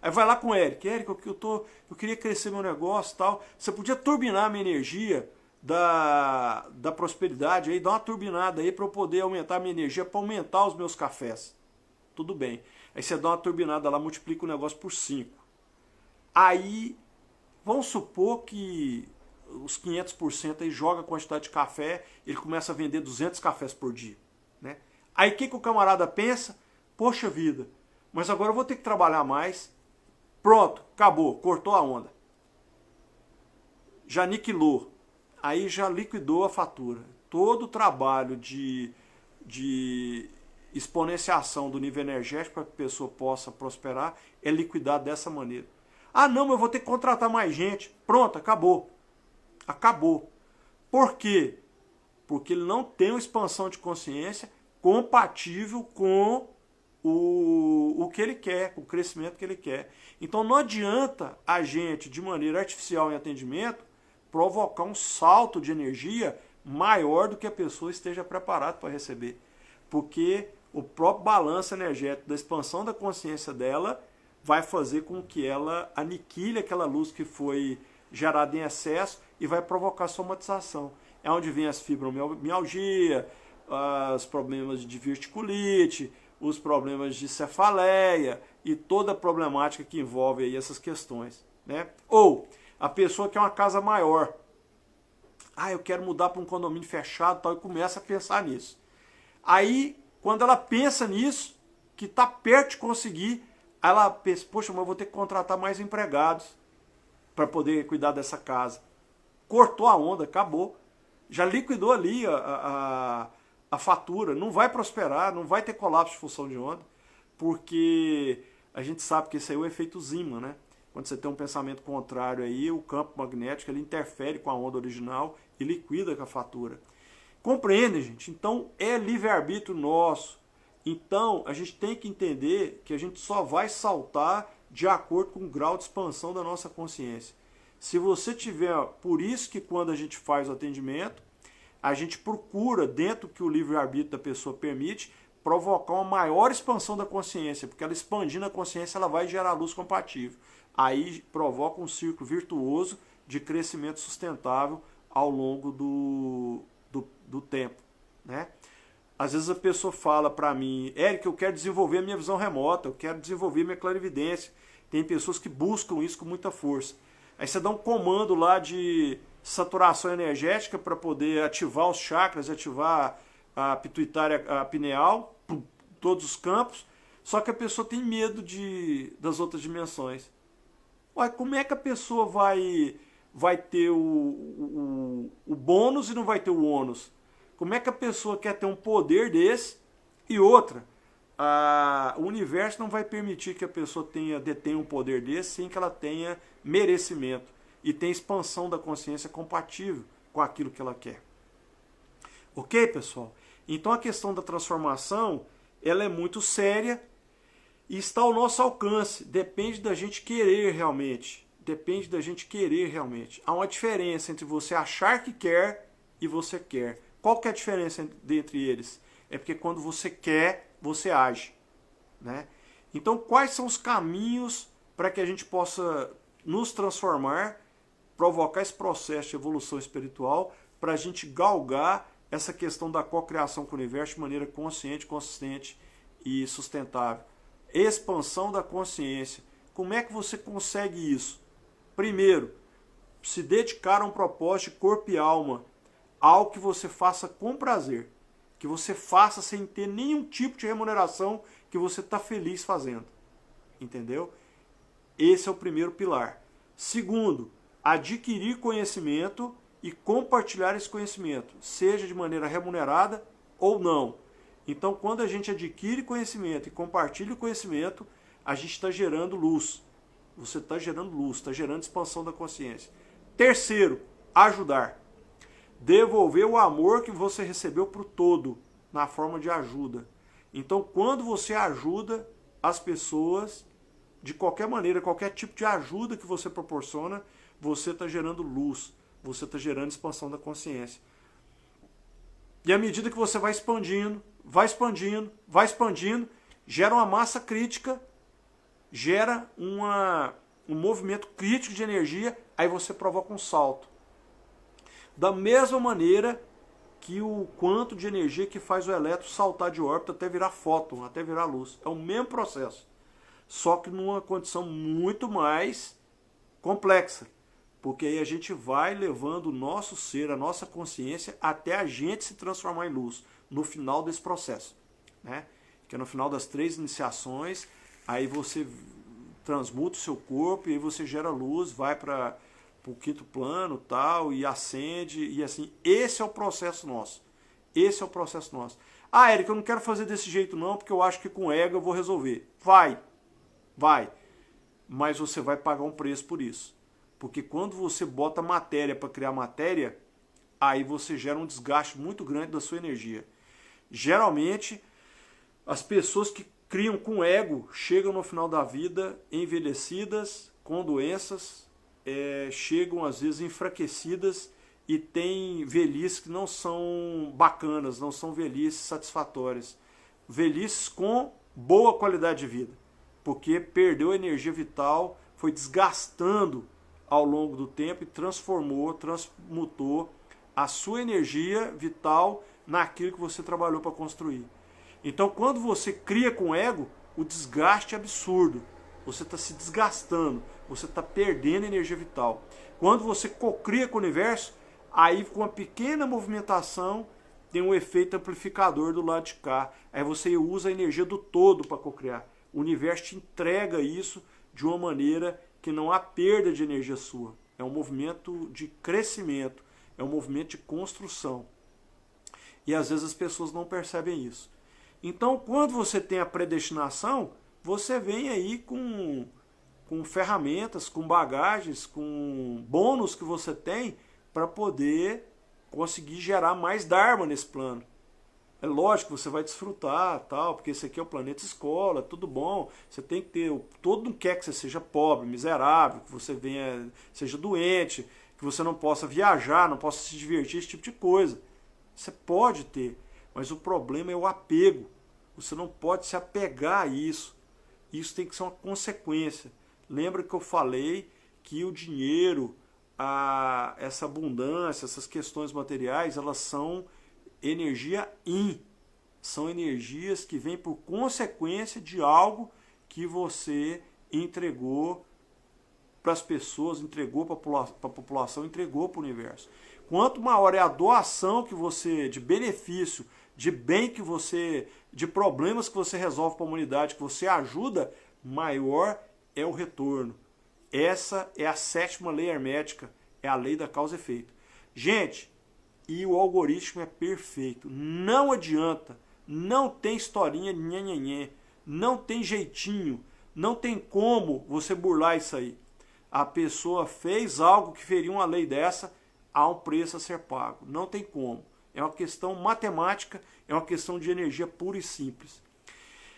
Aí vai lá com o Eric. Eric, eu queria crescer meu negócio e tal. Você podia turbinar a minha energia da prosperidade, aí, dar uma turbinada aí para eu poder aumentar a minha energia, para aumentar os meus cafés. Tudo bem. Aí você dá uma turbinada lá, multiplica o negócio por 5. Aí, vamos supor que os 500% aí joga a quantidade de café, ele começa a vender 200 cafés por dia, né? Aí o que o camarada pensa? Poxa vida, mas agora eu vou ter que trabalhar mais. Pronto, acabou, cortou a onda. Já aniquilou. Aí já liquidou a fatura. Todo o trabalho de exponenciação do nível energético para que a pessoa possa prosperar é liquidado dessa maneira. Ah não, mas eu vou ter que contratar mais gente. Pronto, acabou. Acabou. Por quê? Porque ele não tem uma expansão de consciência compatível com o que ele quer, com o crescimento que ele quer. Então não adianta a gente, de maneira artificial em atendimento, provocar um salto de energia maior do que a pessoa esteja preparada para receber. Porque o próprio balanço energético da expansão da consciência dela vai fazer com que ela aniquile aquela luz que foi gerada em excesso e vai provocar somatização. É onde vem as fibromialgia, os problemas de diverticulite, os problemas de cefaleia e toda a problemática que envolve aí essas questões, né? Ou a pessoa quer uma casa maior. Ah, eu quero mudar para um condomínio fechado, tal, e começa a pensar nisso. Aí, quando ela pensa nisso, que está perto de conseguir, ela pensa, poxa, mas eu vou ter que contratar mais empregados para poder cuidar dessa casa. Cortou a onda, acabou. Já liquidou ali a fatura. Não vai prosperar, não vai ter colapso de função de onda, porque a gente sabe que esse aí é o efeito Zeeman, né? Quando você tem um pensamento contrário aí, o campo magnético ele interfere com a onda original e liquida com a fatura. Compreende, gente? Então é livre-arbítrio nosso. Então a gente tem que entender que a gente só vai saltar de acordo com o grau de expansão da nossa consciência. Se você tiver, por isso que quando a gente faz o atendimento, a gente procura, dentro do que o livre-arbítrio da pessoa permite, provocar uma maior expansão da consciência, porque ela expandindo a consciência, ela vai gerar luz compatível. Aí provoca um círculo virtuoso de crescimento sustentável ao longo do tempo, né? Às vezes a pessoa fala para mim, Eric, eu quero desenvolver a minha visão remota, eu quero desenvolver a minha clarividência. Tem pessoas que buscam isso com muita força. Aí você dá um comando lá de saturação energética para poder ativar os chakras, ativar a pituitária, a pineal, todos os campos, só que a pessoa tem medo das outras dimensões. Ué, como é que a pessoa vai ter o bônus e não vai ter o ônus? Como é que a pessoa quer ter um poder desse? E outra, o universo não vai permitir que a pessoa detenha um poder desse sem que ela tenha merecimento e tenha expansão da consciência compatível com aquilo que ela quer. Ok, pessoal? Então a questão da transformação ela é muito séria e está ao nosso alcance. Depende da gente querer realmente. Depende da gente querer realmente. Há uma diferença entre você achar que quer e você quer. Qual que é a diferença entre eles? É porque quando você quer, você age, né? Então, quais são os caminhos para que a gente possa nos transformar, provocar esse processo de evolução espiritual, para a gente galgar essa questão da cocriação com o universo de maneira consciente, consistente e sustentável? Expansão da consciência. Como é que você consegue isso? Primeiro, se dedicar a um propósito de corpo e alma, algo que você faça com prazer, que você faça sem ter nenhum tipo de remuneração, que você está feliz fazendo. Entendeu? Esse é o primeiro pilar. Segundo, adquirir conhecimento e compartilhar esse conhecimento, seja de maneira remunerada ou não. Então, quando a gente adquire conhecimento e compartilha o conhecimento, a gente está gerando luz. Você está gerando luz, está gerando expansão da consciência. Terceiro, ajudar. Devolver o amor que você recebeu para o todo, na forma de ajuda. Então, quando você ajuda as pessoas, de qualquer maneira, qualquer tipo de ajuda que você proporciona, você está gerando luz, você está gerando expansão da consciência. E à medida que você vai expandindo, gera uma massa crítica, gera um movimento crítico de energia, aí você provoca um salto. Da mesma maneira que o quanto de energia que faz o elétron saltar de órbita até virar fóton, até virar luz. É o mesmo processo, só que numa condição muito mais complexa. Porque aí a gente vai levando o nosso ser, a nossa consciência, até a gente se transformar em luz, no final desse processo. Né? Que é no final das 3 iniciações, aí você transmuta o seu corpo, e aí você gera luz, vai para o 5º plano tal, e acende, e assim. Esse é o processo nosso. Esse é o processo nosso. Ah, Érico, eu não quero fazer desse jeito não, porque eu acho que com ego eu vou resolver. Vai. Mas você vai pagar um preço por isso. Porque quando você bota matéria para criar matéria, aí você gera um desgaste muito grande da sua energia. Geralmente, as pessoas que criam com ego chegam no final da vida envelhecidas, com doenças, chegam às vezes enfraquecidas e têm velhices que não são bacanas, não são velhices satisfatórias. Velhices com boa qualidade de vida, porque perdeu a energia vital, foi desgastando ao longo do tempo e transmutou a sua energia vital naquilo que você trabalhou para construir. Então, quando você cria com ego, o desgaste é absurdo. Você está se desgastando, você está perdendo energia vital. Quando você cocria com o universo, aí com uma pequena movimentação tem um efeito amplificador do lado de cá. Aí você usa a energia do todo para cocriar. O universo te entrega isso de uma maneira que não há perda de energia sua. É um movimento de crescimento, é um movimento de construção. E às vezes as pessoas não percebem isso. Então, quando você tem a predestinação, você vem aí com ferramentas, com bagagens, com bônus que você tem para poder conseguir gerar mais Dharma nesse plano. É lógico que você vai desfrutar, tal, porque esse aqui é o planeta escola, tudo bom. Você tem que ter, todo mundo quer que você seja pobre, miserável, que você seja doente, que você não possa viajar, não possa se divertir, esse tipo de coisa. Você pode ter, mas o problema é o apego. Você não pode se apegar a isso. Isso tem que ser uma consequência. Lembra que eu falei que o dinheiro, essa abundância, essas questões materiais, elas são energia yin. São energias que vêm por consequência de algo que você entregou para as pessoas, entregou para a população, entregou para o universo. Quanto maior é a doação que você, de benefício, de bem que você, de problemas que você resolve para a humanidade, que você ajuda, maior é o retorno. Essa é a 7ª lei hermética, é a lei da causa e efeito. Gente, e o algoritmo é perfeito. Não adianta, não tem historinha nhenhenhê, não tem jeitinho, não tem como você burlar isso aí. A pessoa fez algo que feria uma lei dessa, há um preço a ser pago. Não tem como. É uma questão matemática, é uma questão de energia pura e simples.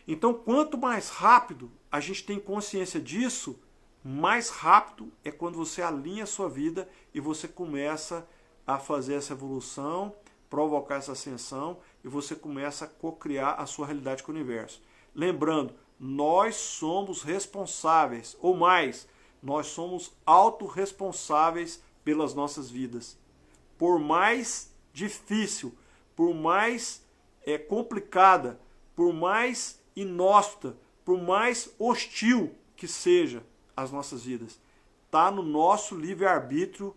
Então, quanto mais rápido a gente tem consciência disso, mais rápido é quando você alinha a sua vida e você começa a fazer essa evolução, provocar essa ascensão e você começa a cocriar a sua realidade com o universo. Lembrando, nós somos responsáveis, ou mais, nós somos autorresponsáveis pelas nossas vidas. Por mais difícil, por mais complicada, por mais inóspita, por mais hostil que seja as nossas vidas, está no nosso livre-arbítrio,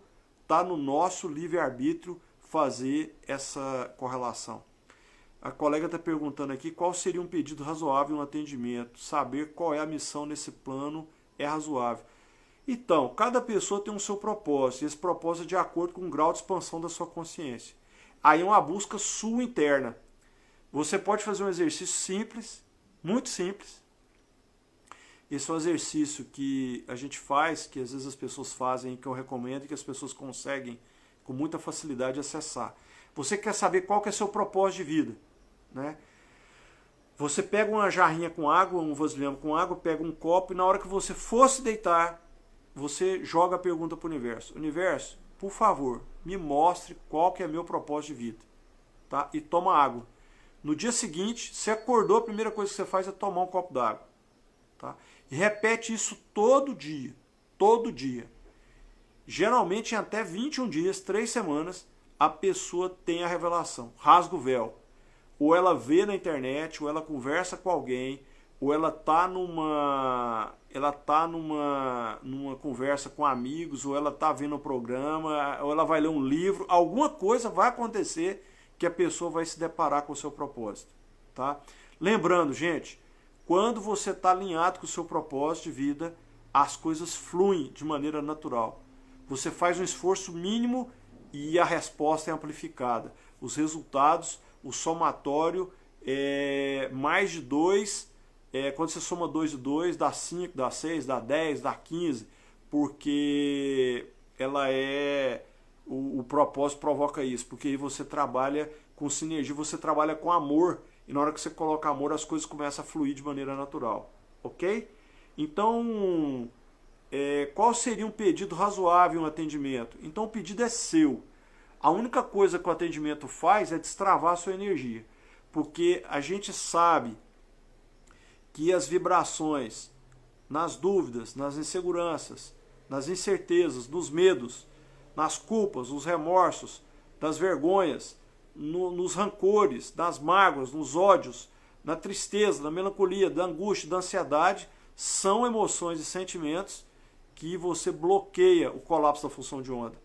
fazer essa correlação. A colega está perguntando aqui qual seria um pedido razoável em um atendimento. Saber qual é a missão nesse plano é razoável. Então, cada pessoa tem um seu propósito, e esse propósito é de acordo com o grau de expansão da sua consciência. Aí é uma busca sua interna. Você pode fazer um exercício simples, muito simples. Esse é um exercício que a gente faz, que às vezes as pessoas fazem, que eu recomendo, e que as pessoas conseguem com muita facilidade acessar. Você quer saber qual que é o seu propósito de vida, né? Você pega uma jarrinha com água, um vasilhame com água, pega um copo e na hora que você for se deitar, você joga a pergunta para o universo. Universo, por favor, me mostre qual que é meu propósito de vida. Tá? E toma água. No dia seguinte, você acordou, a primeira coisa que você faz é tomar um copo d'água. Tá? E repete isso todo dia. Todo dia. Geralmente em até 21 dias, 3 semanas, a pessoa tem a revelação. Rasga o véu. Ou ela vê na internet, ou ela conversa com alguém, ou ela está numa conversa com amigos, ou ela está vendo um programa, ou ela vai ler um livro, alguma coisa vai acontecer que a pessoa vai se deparar com o seu propósito. Tá? Lembrando, gente, quando você está alinhado com o seu propósito de vida, as coisas fluem de maneira natural. Você faz um esforço mínimo e a resposta é amplificada. Os resultados, o somatório é mais de 2, quando você soma 2 e 2, dá 5, dá 6, dá 10, dá 15, porque o propósito provoca isso, porque aí você trabalha com sinergia, você trabalha com amor, e na hora que você coloca amor, as coisas começam a fluir de maneira natural, ok? Então, qual seria um pedido razoável em um atendimento? Então o pedido é seu. A única coisa que o atendimento faz é destravar a sua energia, porque a gente sabe que as vibrações nas dúvidas, nas inseguranças, nas incertezas, nos medos, nas culpas, nos remorsos, nas vergonhas, nos rancores, nas mágoas, nos ódios, na tristeza, na melancolia, da angústia, da ansiedade, são emoções e sentimentos que você bloqueia o colapso da função de onda.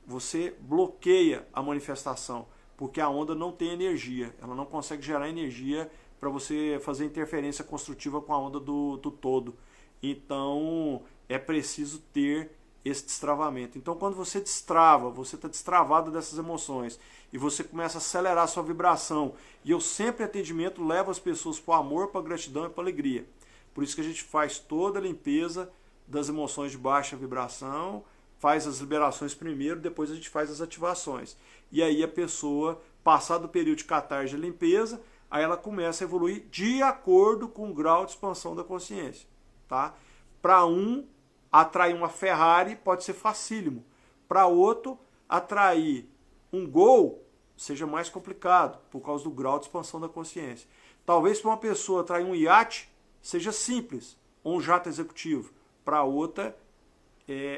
Você bloqueia a manifestação, porque a onda não tem energia, ela não consegue gerar energia para você fazer interferência construtiva com a onda do todo. Então é preciso ter esse destravamento. Então quando você destrava, você está destravado dessas emoções e você começa a acelerar a sua vibração. E eu sempre, em atendimento, levo as pessoas para o amor, para a gratidão e para a alegria. Por isso que a gente faz toda a limpeza das emoções de baixa vibração, faz as liberações primeiro, depois a gente faz as ativações. E aí a pessoa, passado o período de catarse de limpeza, aí ela começa a evoluir de acordo com o grau de expansão da consciência. Tá? Para um, atrair uma Ferrari pode ser facílimo. Para outro, atrair um Gol seja mais complicado, por causa do grau de expansão da consciência. Talvez para uma pessoa atrair um iate seja simples, ou um jato executivo. Para outra,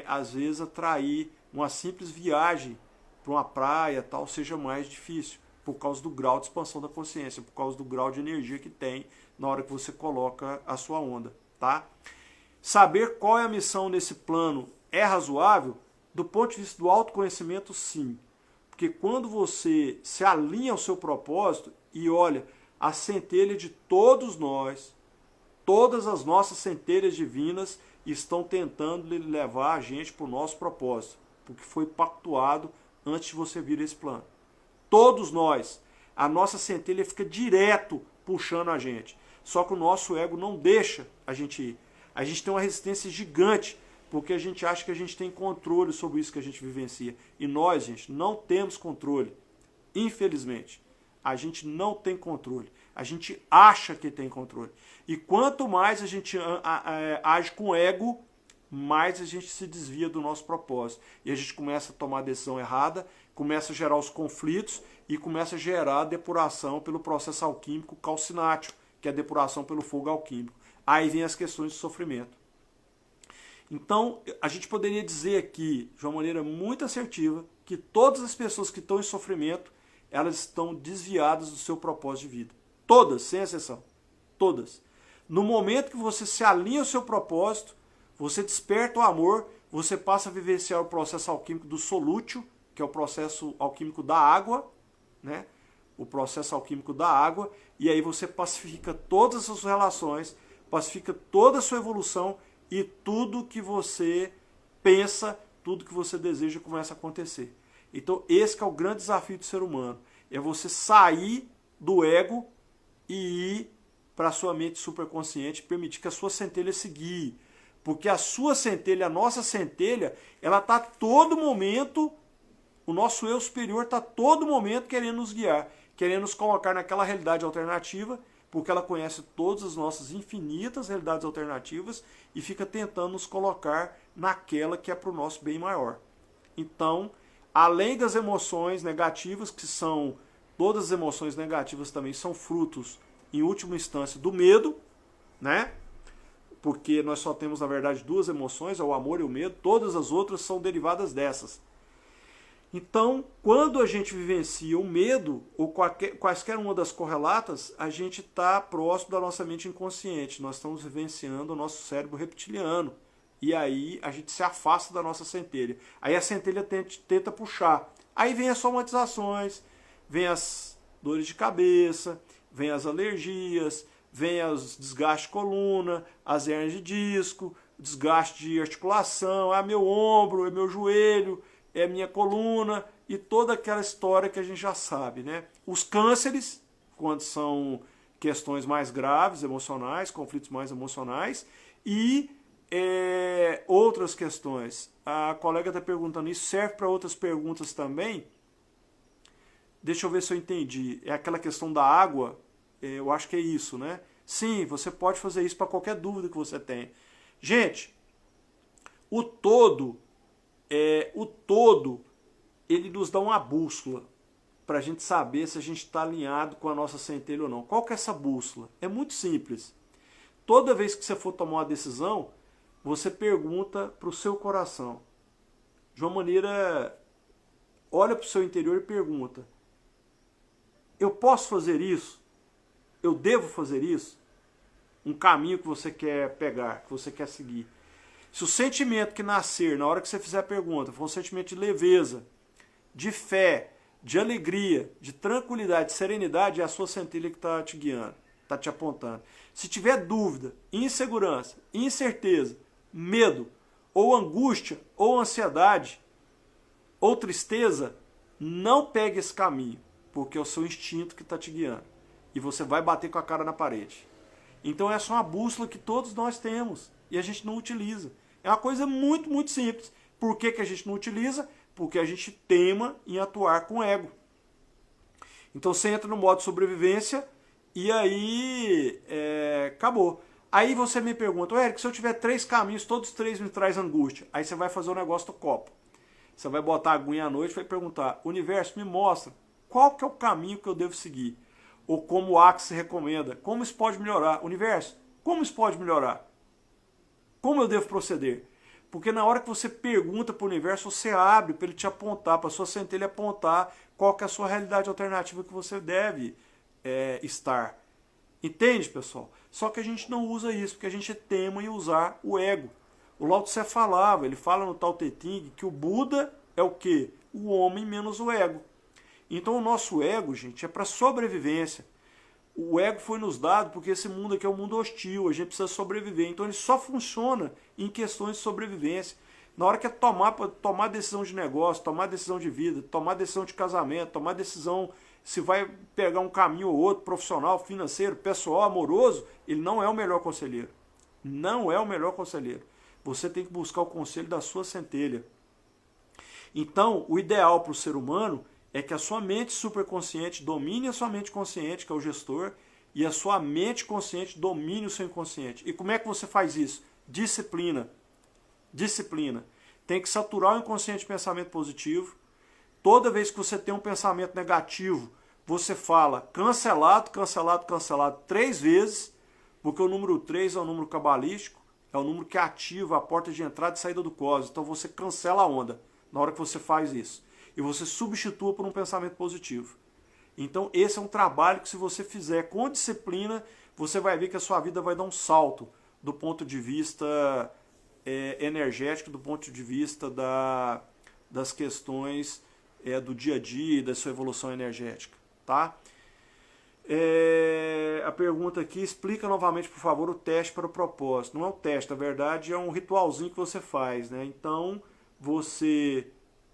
às vezes atrair uma simples viagem para uma praia tal seja mais difícil, por causa do grau de expansão da consciência, por causa do grau de energia que tem na hora que você coloca a sua onda. Tá? Saber qual é a missão nesse plano é razoável? Do ponto de vista do autoconhecimento, sim. Porque quando você se alinha ao seu propósito e olha, a centelha de todos nós, todas as nossas centelhas divinas estão tentando levar a gente para o nosso propósito, porque foi pactuado antes de você vir a esse plano. Todos nós, a nossa centelha fica direto puxando a gente, só que o nosso ego não deixa a gente ir. A gente tem uma resistência gigante, porque a gente acha que a gente tem controle sobre isso que a gente vivencia. E nós, gente, não temos controle. Infelizmente, a gente não tem controle. A gente acha que tem controle. E quanto mais a gente age com ego, mais a gente se desvia do nosso propósito. E a gente começa a tomar a decisão errada, começa a gerar os conflitos e começa a gerar a depuração pelo processo alquímico calcinático, que é a depuração pelo fogo alquímico. Aí vem as questões de sofrimento. Então, a gente poderia dizer aqui, de uma maneira muito assertiva, que todas as pessoas que estão em sofrimento, elas estão desviadas do seu propósito de vida. Todas, sem exceção. Todas. No momento que você se alinha ao seu propósito, você desperta o amor, você passa a vivenciar o processo alquímico do solútil, que é o processo alquímico da água, né? O processo alquímico da água, e aí você pacifica todas as suas relações, pacifica toda a sua evolução e tudo que você pensa, tudo que você deseja começa a acontecer. Então esse que é o grande desafio do ser humano, é você sair do ego e ir para a sua mente superconsciente, permitir que a sua centelha se guie. Porque a sua centelha, a nossa centelha, ela está a todo momento, o nosso eu superior está a todo momento querendo nos guiar, querendo nos colocar naquela realidade alternativa, porque ela conhece todas as nossas infinitas realidades alternativas e fica tentando nos colocar naquela que é para o nosso bem maior. Então, além das emoções negativas, que são, todas as emoções negativas também são frutos, em última instância, do medo, né? Porque nós só temos, na verdade, duas emoções, o amor e o medo, todas as outras são derivadas dessas. Então, quando a gente vivencia o medo, ou quaisquer uma das correlatas, a gente está próximo da nossa mente inconsciente, nós estamos vivenciando o nosso cérebro reptiliano, e aí a gente se afasta da nossa centelha. Aí a centelha tenta puxar. Aí vem as somatizações, vem as dores de cabeça, vem as alergias, vem os desgastes de coluna, as hérnias de disco, desgaste de articulação, é meu ombro, é meu joelho, é minha coluna, e toda aquela história que a gente já sabe, né? Os cânceres, quando são questões mais graves, emocionais, conflitos mais emocionais, e outras questões. A colega está perguntando, isso serve para outras perguntas também? Deixa eu ver se eu entendi. É aquela questão da água, eu acho que é isso, né? Sim, você pode fazer isso para qualquer dúvida que você tenha. Gente, o todo, ele nos dá uma bússola para a gente saber se a gente está alinhado com a nossa centelha ou não. Qual que é essa bússola? É muito simples. Toda vez que você for tomar uma decisão, você pergunta para o seu coração. De uma maneira, olha para o seu interior e pergunta: eu posso fazer isso? Eu devo fazer isso? Um caminho que você quer pegar, que você quer seguir. Se o sentimento que nascer na hora que você fizer a pergunta for um sentimento de leveza, de fé, de alegria, de tranquilidade, de serenidade, é a sua centelha que está te guiando, está te apontando. Se tiver dúvida, insegurança, incerteza, medo, ou angústia, ou ansiedade, ou tristeza, não pegue esse caminho, porque é o seu instinto que está te guiando. E você vai bater com a cara na parede. Então essa é uma bússola que todos nós temos e a gente não utiliza. É uma coisa muito, muito simples. Por que a gente não utiliza? Porque a gente teima em atuar com ego. Então você entra no modo sobrevivência e aí acabou. Aí você me pergunta, Érico, se eu tiver 3 caminhos, todos 3 me trazem angústia. Aí você vai fazer o negócio do copo. Você vai botar a aguinha à noite e vai perguntar, universo, me mostra qual que é o caminho que eu devo seguir. Ou como o Axis recomenda, como isso pode melhorar? Universo, como isso pode melhorar? Como eu devo proceder? Porque na hora que você pergunta para o universo, você abre para ele te apontar, para a sua centelha apontar qual que é a sua realidade alternativa que você deve estar. Entende, pessoal? Só que a gente não usa isso, porque a gente tema em usar o ego. O Lao Tse falava, ele fala no Tao Te Ching que o Buda é o quê? O homem menos o ego. Então o nosso ego, gente, é para sobrevivência. O ego foi nos dado porque esse mundo aqui é um mundo hostil, a gente precisa sobreviver. Então ele só funciona em questões de sobrevivência. Na hora que é tomar decisão de negócio, tomar decisão de vida, tomar decisão de casamento, tomar decisão se vai pegar um caminho ou outro, profissional, financeiro, pessoal, amoroso, ele não é o melhor conselheiro. Não é o melhor conselheiro. Você tem que buscar o conselho da sua centelha. Então, o ideal para o ser humano é que a sua mente superconsciente domine a sua mente consciente, que é o gestor, e a sua mente consciente domine o seu inconsciente. E como é que você faz isso? Disciplina. Disciplina. Tem que saturar o inconsciente de pensamento positivo. Toda vez que você tem um pensamento negativo, você fala cancelado, cancelado, cancelado 3 vezes, porque o número 3 é o número cabalístico, é o número que ativa a porta de entrada e saída do cosmos. Então você cancela a onda na hora que você faz isso. E você substitua por um pensamento positivo. Então esse é um trabalho que, se você fizer com disciplina, você vai ver que a sua vida vai dar um salto do ponto de vista energético, do ponto de vista das questões do dia a dia e da sua evolução energética. Tá? A pergunta aqui, explica novamente, por favor, o teste para o propósito. Não é um teste, na verdade é um ritualzinho que você faz, né? Então, você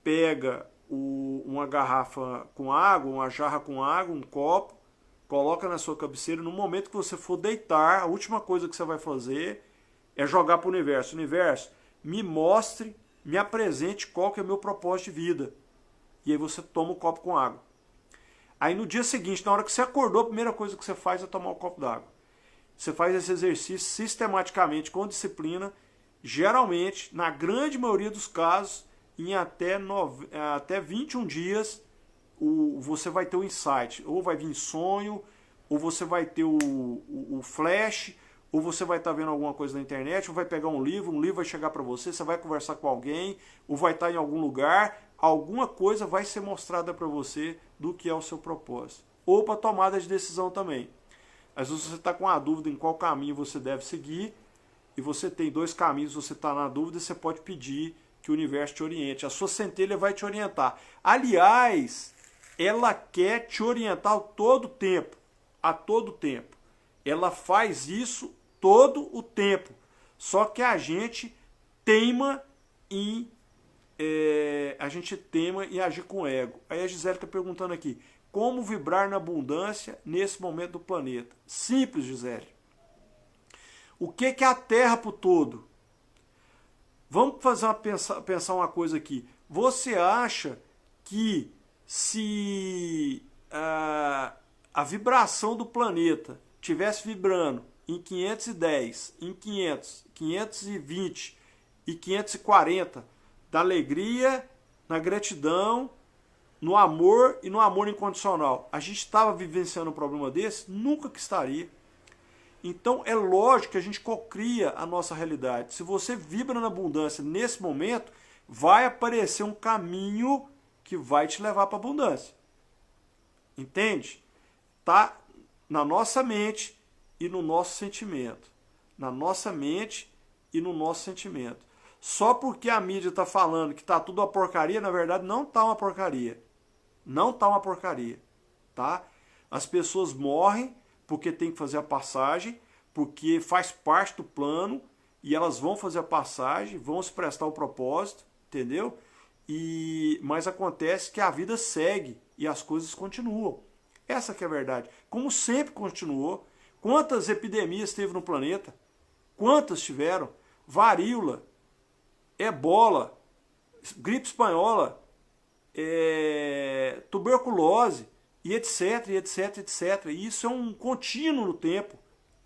pega uma garrafa com água, uma jarra com água, um copo, coloca na sua cabeceira. No momento que você for deitar, a última coisa que você vai fazer é jogar para o universo. Universo, me mostre, me apresente qual que é o meu propósito de vida. E aí você toma o copo com água. Aí no dia seguinte, na hora que você acordou, a primeira coisa que você faz é tomar um copo d'água. Você faz esse exercício sistematicamente, com disciplina, geralmente, na grande maioria dos casos, em até 21 dias, você vai ter o insight. Ou vai vir sonho, ou você vai ter o flash, ou você vai estar vendo alguma coisa na internet, ou vai pegar um livro vai chegar para você, você vai conversar com alguém, ou vai estar em algum lugar, alguma coisa vai ser mostrada para você do que é o seu propósito. Ou para tomada de decisão também. Às vezes você está com uma dúvida em qual caminho você deve seguir, e você tem 2 caminhos, você está na dúvida, você pode pedir que o universo te oriente. A sua centelha vai te orientar. Aliás, ela quer te orientar a todo tempo. A todo tempo. Ela faz isso todo o tempo. Só que a gente teima em agir com ego. Aí a Gisele está perguntando aqui, como vibrar na abundância nesse momento do planeta? Simples, Gisele. O que é a Terra para o todo? Vamos pensar uma coisa aqui. Você acha que se a vibração do planeta tivesse vibrando em 510, em 500, 520 e 540, da alegria, na gratidão, no amor e no amor incondicional, a gente estava vivenciando um problema desse? Nunca que estaria. Então é lógico que a gente cocria a nossa realidade. Se você vibra na abundância nesse momento, vai aparecer um caminho que vai te levar para a abundância. Entende? Tá na nossa mente e no nosso sentimento. Na nossa mente e no nosso sentimento. Só porque a mídia está falando que está tudo uma porcaria, na verdade não está uma porcaria. Não está uma porcaria. Tá? As pessoas morrem porque tem que fazer a passagem, porque faz parte do plano, e elas vão fazer a passagem, vão se prestar o propósito, entendeu? Mas acontece que a vida segue e as coisas continuam. Essa que é a verdade. Como sempre continuou. Quantas epidemias teve no planeta? Quantas tiveram? Varíola, ebola, gripe espanhola, tuberculose, e etc, etc, etc. E isso é um contínuo no tempo,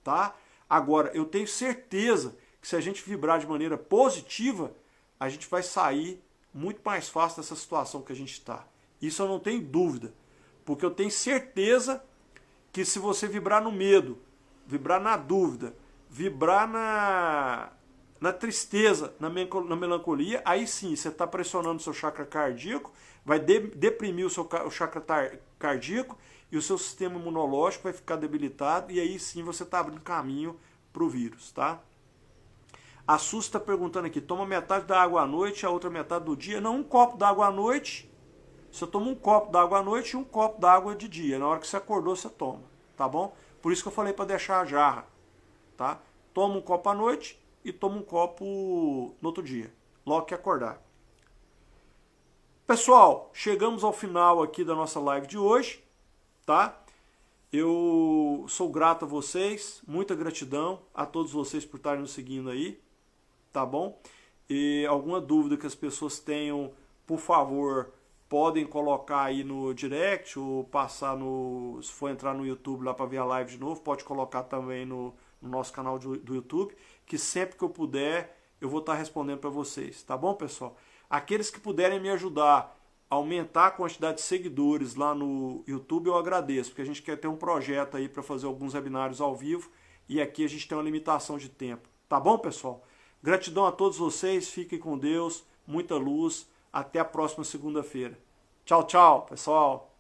tá? Agora, eu tenho certeza que se a gente vibrar de maneira positiva, a gente vai sair muito mais fácil dessa situação que a gente está. Isso eu não tenho dúvida, porque eu tenho certeza que se você vibrar no medo, vibrar na dúvida, vibrar na tristeza, na melancolia, aí sim, você está pressionando o seu chakra cardíaco, vai deprimir o chakra cardíaco e o seu sistema imunológico vai ficar debilitado, e aí sim você está abrindo caminho para o vírus, tá? A Sus está perguntando aqui, toma metade da água à noite e a outra metade do dia? Não, um copo d'água à noite, você toma um copo d'água à noite e um copo d'água de dia. Na hora que você acordou, você toma, tá bom? Por isso que eu falei para deixar a jarra, tá? Toma um copo à noite e toma um copo no outro dia, logo que acordar. Pessoal, chegamos ao final aqui da nossa live de hoje, tá? Eu sou grato a vocês, muita gratidão a todos vocês por estarem nos seguindo aí, tá bom? E alguma dúvida que as pessoas tenham, por favor, podem colocar aí no direct ou passar se for entrar no YouTube lá para ver a live de novo, pode colocar também no nosso canal do YouTube, que sempre que eu puder, eu vou estar respondendo para vocês, tá bom, pessoal? Aqueles que puderem me ajudar a aumentar a quantidade de seguidores lá no YouTube, eu agradeço, porque a gente quer ter um projeto aí para fazer alguns webinários ao vivo, e aqui a gente tem uma limitação de tempo, tá bom, pessoal? Gratidão a todos vocês, fiquem com Deus, muita luz, até a próxima segunda-feira. Tchau, tchau, pessoal!